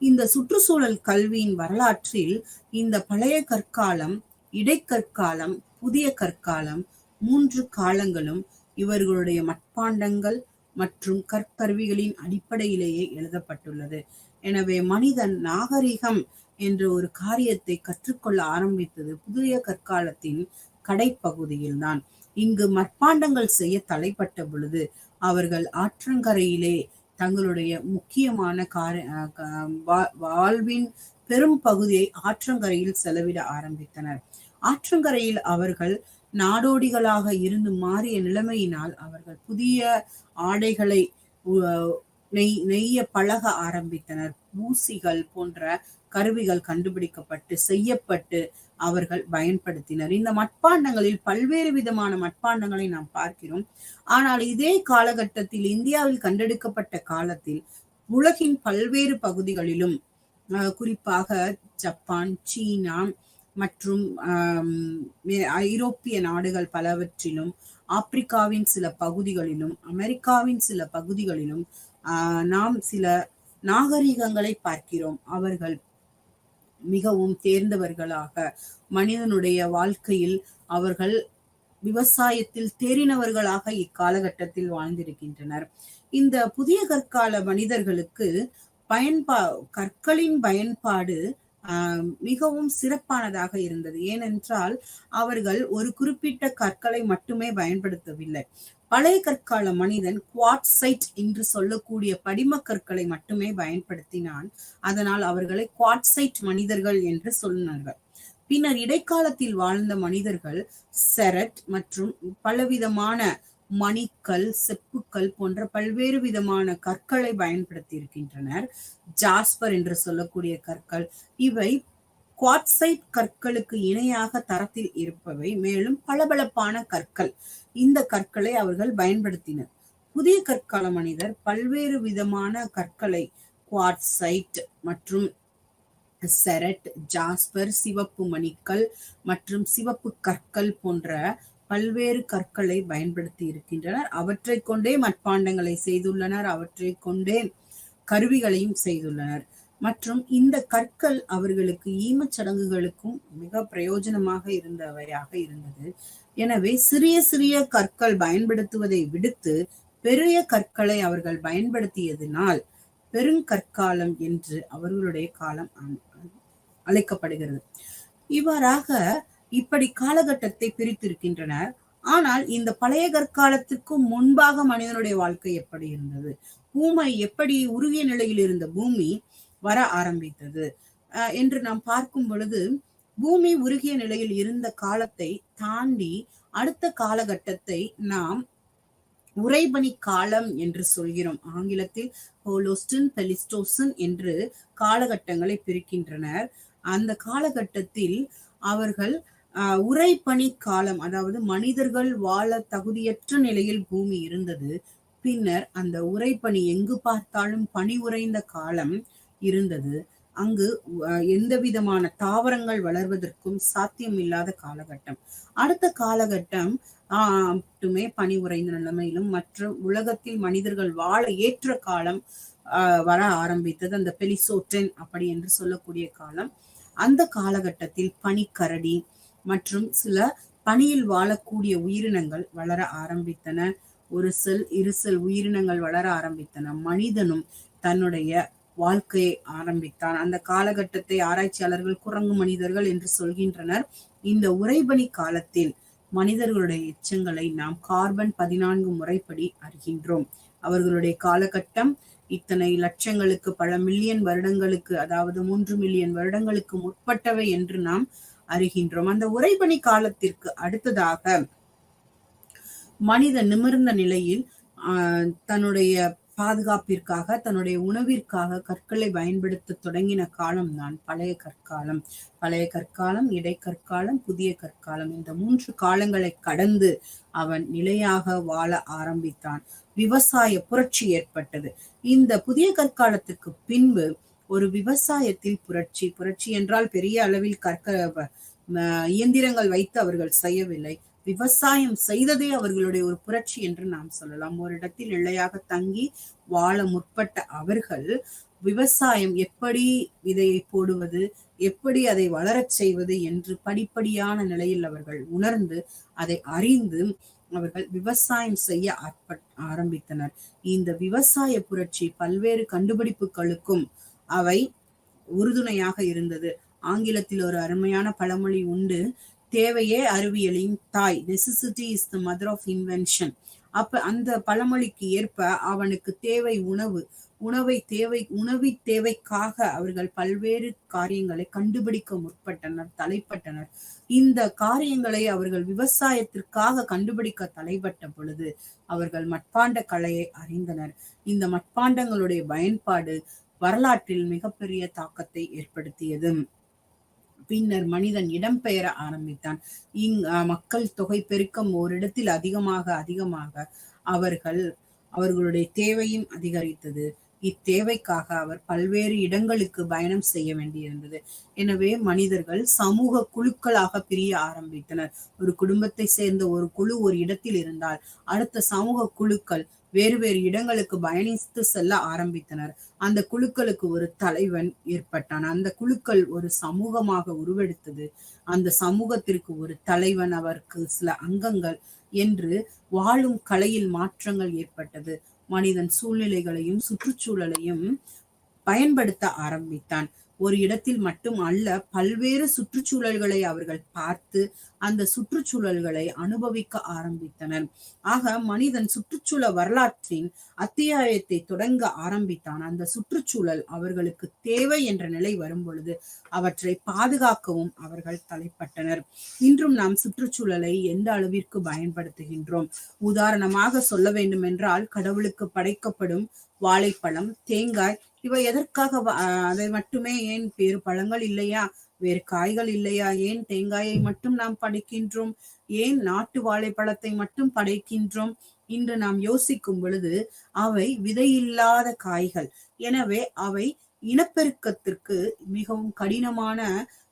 இந்த சுற்றுச்சூழல் கல்வியின் வரலாற்றில் இந்த பழைய கற்காலம், இடைக்கற்காலம், புதிய கற்காலம் 3 காலங்களும் இவர்களுடைய மட்பாண்டங்கள் மற்றும் கற்கருவிகளின் அடிப்படையிலேயே எழுதப்பட்டுள்ளது. எனவே மனிதன் நாகரிகம் என்ற ஒரு காரியத்தை கற்றுக்கொள்ள ஆரம்பித்தது புதிய கற்காலத்தின் கடைப்பகுதியில் தான். இங்கு மட்பாண்டங்கள் செய்ய தலைப்பட்ட பொழுது அவர்கள் ஆற்றங்கரையிலே தங்களுடைய முக்கியமான வாழ்வின் பெரும் பகுதியை ஆற்றங்கரையில் செலவிட ஆரம்பித்தனர். ஆற்றங்கரையில் அவர்கள் நாடோடிகளாக இருந்து மாறிய நிலைமையினால் அவர்கள் புதிய ஆடைகளை நெய்ய பழக ஆரம்பித்தனர். ஊசிகள் போன்ற கருவிகள் கண்டுபிடிக்கப்பட்டு செய்யப்பட்டு அவர்கள் பயன்படுத்தினர். இந்த மட்பாண்டங்களில் பல்வேறு விதமான மட்பாண்டங்களை நாம் பார்க்கிறோம். ஆனால் இதே காலகட்டத்தில், இந்தியாவில் கண்டெடுக்கப்பட்ட காலத்தில் உலகின் பல்வேறு பகுதிகளிலும், குறிப்பாக ஜப்பான், சீனா மற்றும் ஐரோப்பிய நாடுகள் பலவற்றிலும், ஆப்பிரிக்காவின் சில பகுதிகளிலும், அமெரிக்காவின் சில பகுதிகளிலும் நாம் சில நாகரிகங்களை பார்க்கிறோம். அவர்கள் மிகவும் தேர்ந்தவர்களாக மனிதனுடைய வாழ்க்கையில் அவர்கள் விவசாயத்தில் தேறினவர்களாக இக்காலகட்டத்தில் வாழ்ந்திருக்கின்றனர். இந்த புதிய கற்கால மனிதர்களுக்கு கற்களின் பயன்பாடு மிகவும் சிறப்பானதாக இருந்தது. ஏனென்றால் அவர்கள் ஒரு குறிப்பிட்ட கற்களை மட்டுமே பயன்படுத்தவில்லை. பழைய கற்கால மனிதன் குவாட்சைட் என்று சொல்லக்கூடிய படிம கற்களை மட்டுமே பயன்படுத்தினான். அதனால் அவர்களை குவாட்சைட் மனிதர்கள் என்று சொன்னார்கள். பின்னர் இடைக்காலத்தில் வாழ்ந்த மனிதர்கள் செரட் மற்றும் பலவிதமான மணிக்கல், செப்புக்கள் போன்ற பல்வேறு விதமான கற்களை பயன்படுத்தி இருக்கின்றனர். ஜாஸ்பர் என்று சொல்லக்கூடிய கற்கள், இவை குவாட்சைட் கற்களுக்கு இணையாக தரத்தில் இருப்பவை. மேலும் பளபளப்பான கற்கள். இந்த கற்களை அவர்கள் பயன்படுத்தினர். புதிய கற்கால மனிதர் பல்வேறு விதமான கற்களை குவாட்சைட் மற்றும் செரட், ஜாஸ்பர், சிவப்பு மணிக்கல் மற்றும் சிவப்பு கற்கள் போன்ற பல்வேறு கற்களை பயன்படுத்தி இருக்கின்றனர். அவற்றை கொண்டே மட்பாண்டங்களை செய்துள்ளனர். அவற்றை கொண்டே கருவிகளையும் செய்துள்ளனர். மற்றும் இந்த கற்கள் அவர்களுக்கு ஈமச் சடங்குகளுக்கும் மிக பிரயோஜனமாக இருந்தவையாக இருந்தது. எனவே சிறிய சிறிய கற்கள் பயன்படுத்துவதை விடுத்து பெரிய கற்களை அவர்கள் பயன்படுத்தியதனால் பெருங்கற்காலம் என்று அவர்களுடைய காலம் அழைக்கப்படுகிறது. இவ்வாறாக இப்படி காலகட்டத்தை பிரித்திருக்கின்றனர். ஆனால் இந்த பழைய கற்காலத்திற்கு முன்பாக மனிதனுடைய வாழ்க்கை எப்படி இருந்தது, பூமி எப்படி உருகிய நிலையில் இருந்த பூமி வர ஆரம்பித்தது என்று நாம் பார்க்கும் பொழுது, பூமி உருகிய நிலையில் இருந்த காலத்தை தாண்டி அடுத்த காலகட்டத்தை நாம் உறைபனி காலம் என்று சொல்கிறோம். ஆங்கிலத்தில் ஹோலோஸ்டின், பெலிஸ்டோசன் என்று காலகட்டங்களை பிரிக்கின்றனர். அந்த காலகட்டத்தில் அவர்கள் உறைபனி காலம், அதாவது மனிதர்கள் வாழ தகுதியற்ற நிலையில் பூமி இருந்தது. பின்னர் அந்த உறைபனி, எங்கு பார்த்தாலும் பனி உறைந்த காலம் இருந்தது. அங்கு எந்த விதமான தாவரங்கள் வளர்வதற்கும் சாத்தியம் இல்லாத காலகட்டம். அடுத்த காலகட்டம் மட்டுமே பனி உறைந்த நிலைமையிலும் மற்ற உலகத்தில் மனிதர்கள் வாழ ஏற்ற காலம் வர ஆரம்பித்தது. அந்த பெலிசோட்டன் அப்படி என்று சொல்லக்கூடிய காலம். அந்த காலகட்டத்தில் பனிக்கரடி மற்றும் சில பனியில் வாழக்கூடிய உயிரினங்கள் வளர ஆரம்பித்தன. ஒரு செல், இரு செல் உயிரினங்கள் வளர ஆரம்பித்தன. மனிதனும் தன்னுடைய வாழ்க்கையை ஆரம்பித்தான். அந்த காலகட்டத்தை ஆராய்ச்சியாளர்கள் குரங்கு மனிதர்கள் என்று சொல்கின்றனர். இந்த உறைபனி காலத்தில் மனிதர்களுடைய எச்சங்களை நாம் கார்பன் 14 முறைப்படி அறிகின்றோம். அவர்களுடைய காலகட்டம் இத்தனை லட்சங்களுக்கு, பல மில்லியன் வருடங்களுக்கு, அதாவது 3 மில்லியன் வருடங்களுக்கு முற்பட்டவை என்று நாம் அறிகின்றோம். அந்த உறைபனி காலத்திற்கு அடுத்ததாக மனிதன் நிமிர்ந்த நிலையில் தன்னுடைய பாதுகாப்பிற்காக, தன்னுடைய உணவிற்காக கற்களை பயன்படுத்த தொடங்கின காலம் தான் பழைய கற்காலம். பழைய கற்காலம், இடைக்கற்காலம், புதிய கற்காலம், இந்த 3 காலங்களை கடந்து அவன் நிலையாக வாழ ஆரம்பித்தான். விவசாய புரட்சி ஏற்பட்டது. இந்த புதிய கற்காலத்துக்கு பின்பு ஒரு விவசாயத்தில் புரட்சி. புரட்சி என்றால் பெரிய அளவில் இயந்திரங்கள் வைத்து அவர்கள் செய்யவில்லை. விவசாயம் செய்ததே அவர்களுடைய ஒரு புரட்சி என்று நாம் சொல்லலாம். ஒரு இடத்தில் நிலையாக தங்கி வாழ முற்பட்ட அவர்கள் விவசாயம் எப்படி விதையை போடுவது, எப்படி அதை வளரச் செய்வது என்று படிப்படியான நிலையில் அவர்கள் உணர்ந்து அதை அறிந்து அவர்கள் விவசாயம் செய்ய ஆரம்பித்தனர். இந்த விவசாய புரட்சி பல்வேறு கண்டுபிடிப்புகளுக்கும் அவை உறுதுணையாக இருந்தது. ஆங்கிலத்தில் ஒரு அருமையான பழமொழி உண்டு, தேவையே அறிவியலின் தாய். Necessity is the mother of invention. அப்ப அந்த பழமொழிக்கு ஏற்ப அவனுக்கு தேவை உணவு. உணவி தேவைக்காக அவர்கள் பல்வேறு காரியங்களை கண்டுபிடிக்க முற்பட்டனர், தலைப்பட்டனர். இந்த காரியங்களை அவர்கள் விவசாயத்திற்காக கண்டுபிடிக்க தலைப்பட்ட பொழுது அவர்கள் மட்பாண்ட கலையை அறிந்தனர். இந்த மட்பாண்டங்களுடைய பயன்பாடு வரலாற்றில் மிகப்பெரிய தாக்கத்தை ஏற்படுத்தியது. பின்னர் மனிதன் இடம்பெயர ஆரம்பித்தான். மக்கள் தொகை பெருக்கம் ஓரிடத்தில் அதிகமாக அவர்களுடைய தேவையும் அதிகரித்தது. இத்தேவைக்காக அவர் பல்வேறு இடங்களுக்கு பயணம் செய்ய வேண்டியிருந்தது. எனவே மனிதர்கள் சமூக குழுக்களாக பிரிய ஆரம்பித்தனர். ஒரு குடும்பத்தை சேர்ந்த ஒரு குழு ஒரு இடத்தில் இருந்தால் அடுத்த சமூக குழுக்கள் வேறு வேறு இடங்களுக்கு பயணித்து செல்ல ஆரம்பித்தனர். அந்த குழுக்களுக்கு ஒரு தலைவன் ஏற்பட்டான். அந்த குழுக்கள் ஒரு சமூகமாக உருவெடுத்தது. அந்த சமூகத்திற்கு ஒரு தலைவன், அவருக்கு சில அங்கங்கள் என்று வாழும் கலையில் மாற்றங்கள் ஏற்பட்டது. மனிதன் சூழ்நிலைகளையும் சுற்றுச்சூழலையும் பயன்படுத்த ஆரம்பித்தான். ஒரு இடத்தில் மட்டும் அல்ல, பல்வேறு சுற்றுச்சூழல்களை அவர்கள் பார்த்து அந்த சுற்றுச்சூழல்களை அனுபவிக்க ஆரம்பித்தனர். ஆக மனிதன் சுற்றுச்சூழல் வரலாற்றின் அத்தியாயத்தை தொடங்க ஆரம்பித்தான். அந்த சுற்றுச்சூழல் அவர்களுக்கு தேவை என்ற நிலை வரும் பொழுது அவற்றை பாதுகாக்கவும் அவர்கள் தலைப்பட்டனர். இன்றும் நாம் சுற்றுச்சூழலை எந்த அளவிற்கு பயன்படுத்துகின்றோம்? உதாரணமாக சொல்ல வேண்டும் என்றால், கடவுளுக்கு படைக்கப்படும் வாழைப்பழம், தேங்காய், இவை எதற்காக? அதை மட்டுமே ஏன் வேறு பழங்கள் இல்லையா? வேறு காய்கள் இல்லையா? ஏன் தேங்காயை மட்டும் நாம் படைக்கின்றோம்? ஏன் நாட்டு வாழைப்பழத்தை மட்டும் படைக்கின்றோம்? இன்று நாம் யோசிக்கும் பொழுது அவை விதையில்லாத காய்கள். எனவே அவை இனப்பெருக்கத்திற்கு மிகவும் கடினமான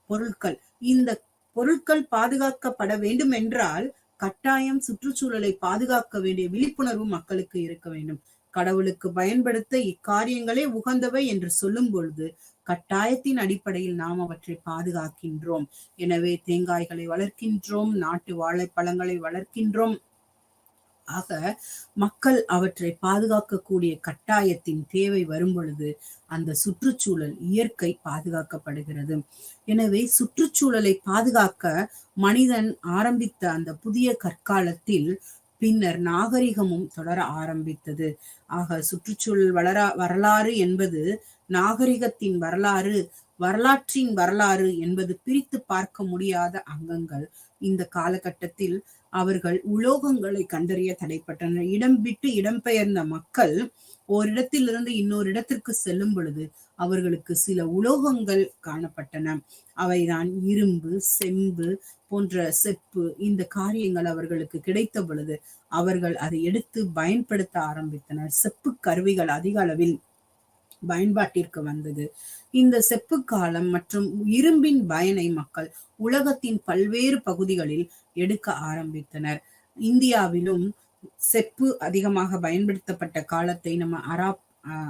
பொருட்கள். இந்த பொருட்கள் பாதுகாக்கப்பட வேண்டும் என்றால் கட்டாயம் சுற்றுச்சூழலை பாதுகாக்க வேண்டிய விழிப்புணர்வு மக்களுக்கு இருக்க வேண்டும். கடவுளுக்கு பயன்படுத்த இக்காரியங்களே உகந்தவை என்று சொல்லும் பொழுது கட்டாயத்தின் அடிப்படையில் நாம் அவற்றை பாதுகாக்கின்றோம். எனவே தேங்காய்களை வளர்க்கின்றோம், நாட்டு வாழைப்பழங்களை வளர்க்கின்றோம். ஆக மக்கள் அவற்றை பாதுகாக்கக்கூடிய கட்டாயத்தின் தேவை வரும் பொழுது அந்த சுற்றுச்சூழல், இயற்கை பாதுகாக்கப்படுகிறது. எனவே சுற்றுச்சூழலை பாதுகாக்க மனிதன் ஆரம்பித்த அந்த புதிய கற்காலத்தில் பின்னர் நாகரிகமும் தொடர ஆரம்பித்தது. ஆக சுற்றுச்சூழல் வரலாறு என்பது நாகரிகத்தின் வரலாறு, வரலாற்றின் வரலாறு என்பது பிரித்து பார்க்க முடியாத அங்கங்கள். இந்த காலகட்டத்தில் அவர்கள் உலோகங்களை கண்டறிய தடைப்பட்டனர். இடம் விட்டு இடம்பெயர்ந்த மக்கள் ஓரிடத்திலிருந்து இன்னொரு இடத்திற்கு செல்லும் பொழுது அவர்களுக்கு சில உலோகங்கள் காணப்பட்டன. அவைதான் இரும்பு, செம்பு போன்ற செப்பு. இந்த காரியங்கள் அவர்களுக்கு கிடைத்த பொழுது அவர்கள் அதை எடுத்து பயன்படுத்த ஆரம்பித்தனர். செப்பு கருவிகள் அதிக அளவில் பயன்பாட்டிற்கு வந்தது. இந்த செப்பு காலம் மற்றும் இரும்பின் பயனை மக்கள் உலகத்தின் பல்வேறு பகுதிகளில் எடுக்க ஆரம்பித்தனர். இந்தியாவிலும் செப்பு அதிகமாக பயன்படுத்தப்பட்ட காலத்தை நம்ம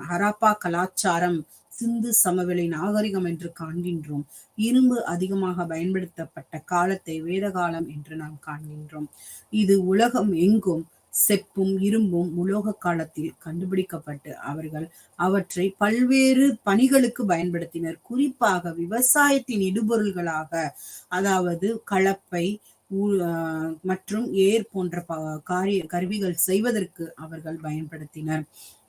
ஹராப்பா கலாச்சாரம், சிந்து சமவெளி நாகரிகம் என்று காண்கின்றோம். இரும்பு அதிகமாக பயன்படுத்தப்பட்ட காலத்தை வேதகாலம் என்று நாம் காண்கின்றோம். இது உலகம் எங்கும் செப்பும் இரும்பும் உலோக காலத்தில் கண்டுபிடிக்கப்பட்டு அவர்கள் அவற்றை பல்வேறு பணிகளுக்கு பயன்படுத்தினர். குறிப்பாக விவசாயத்தின் இடுபொருள்களாக, அதாவது கலப்பை மற்றும் ஏர் போன்ற கருவிகள் செய்வதற்கு அவர்கள் பயன்படுத்தினர்.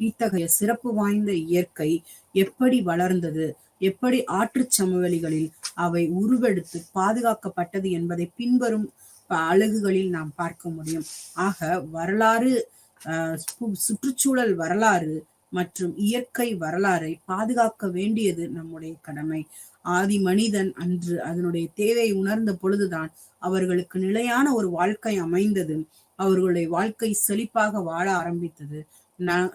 இத்தகைய சிறப்பு வாய்ந்த இயற்கை எப்படி வளர்ந்தது, எப்படி ஆற்று சமவெளிகளில் அவை உருவெடுத்து பாதுகாக்கப்பட்டது என்பதை பின்வரும் அலகுகளில் நாம் பார்க்க முடியும். ஆக வரலாறு, சுற்றுச்சூழல் வரலாறு மற்றும் இயற்கை வரலாறை பாதுகாக்க வேண்டியது நம்முடைய கடமை. ஆதி மனிதன் அன்று அதனுடைய தேவையை உணர்ந்த பொழுதுதான் அவர்களுக்கு நிலையான ஒரு வாழ்க்கை அமைந்தது. அவர்களுடைய வாழ்க்கை செழிப்பாக வாழ ஆரம்பித்தது.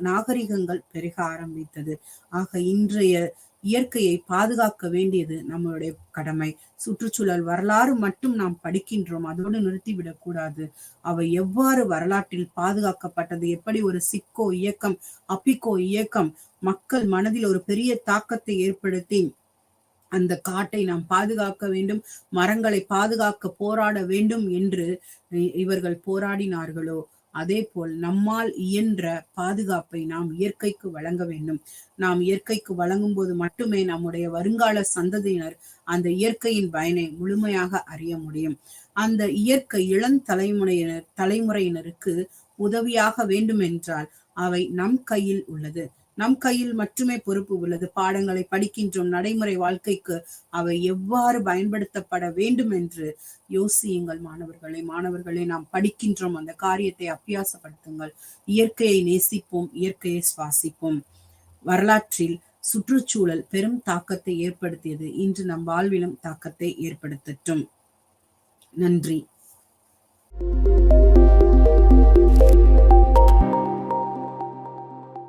நாகரிகங்கள் பெருக ஆரம்பித்தது. ஆக இன்றைய இயற்கையை பாதுகாக்க வேண்டியது நம்மளுடைய கடமை. சுற்றுச்சூழல் வரலாறு மட்டும் நாம் படிக்கின்றோம், அதோடு நிறுத்திவிடக் கூடாது. அவை எவ்வாறு வரலாற்றில் பாதுகாக்கப்பட்டது, எப்படி ஒரு சிக்கோ இயக்கம், அப்பிக்கோ இயக்கம் மக்கள் மனதில் ஒரு பெரிய தாக்கத்தை ஏற்படுத்தி அந்த காட்டை நாம் பாதுகாக்க வேண்டும், மரங்களை பாதுகாக்க போராட வேண்டும் என்று இவர்கள் போராடினார்களோ, அதே போல் நம்மால் இயன்ற பாதுகாப்பை நாம் இயற்கைக்கு வழங்க வேண்டும். நாம் இயற்கைக்கு வழங்கும் போது மட்டுமே நம்முடைய வருங்கால சந்ததியினர் அந்த இயற்கையின் பயனை முழுமையாக அறிய முடியும். அந்த இயற்கை தலைமுறையினருக்கு உதவியாக வேண்டும் என்றால் அவை நம் கையில் உள்ளது. நம் கையில் மட்டுமே பொறுப்பு உள்ளது. பாடங்களை படிக்கின்றோம், நடைமுறை வாழ்க்கைக்கு அவை எவ்வாறு பயன்படுத்தப்பட வேண்டும் என்று யோசியுங்கள் மாணவர்களே. நாம் படிக்கின்றோம், அந்த காரியத்தை அபியாசப்படுத்துங்கள். இயற்கையை நேசிப்போம், இயற்கையை சுவாசிப்போம். வரலாற்றில் சுற்றுச்சூழல் பெரும் தாக்கத்தை ஏற்படுத்தியது. இன்று நம் வாழ்விலும் தாக்கத்தை ஏற்படுத்தட்டும். நன்றி.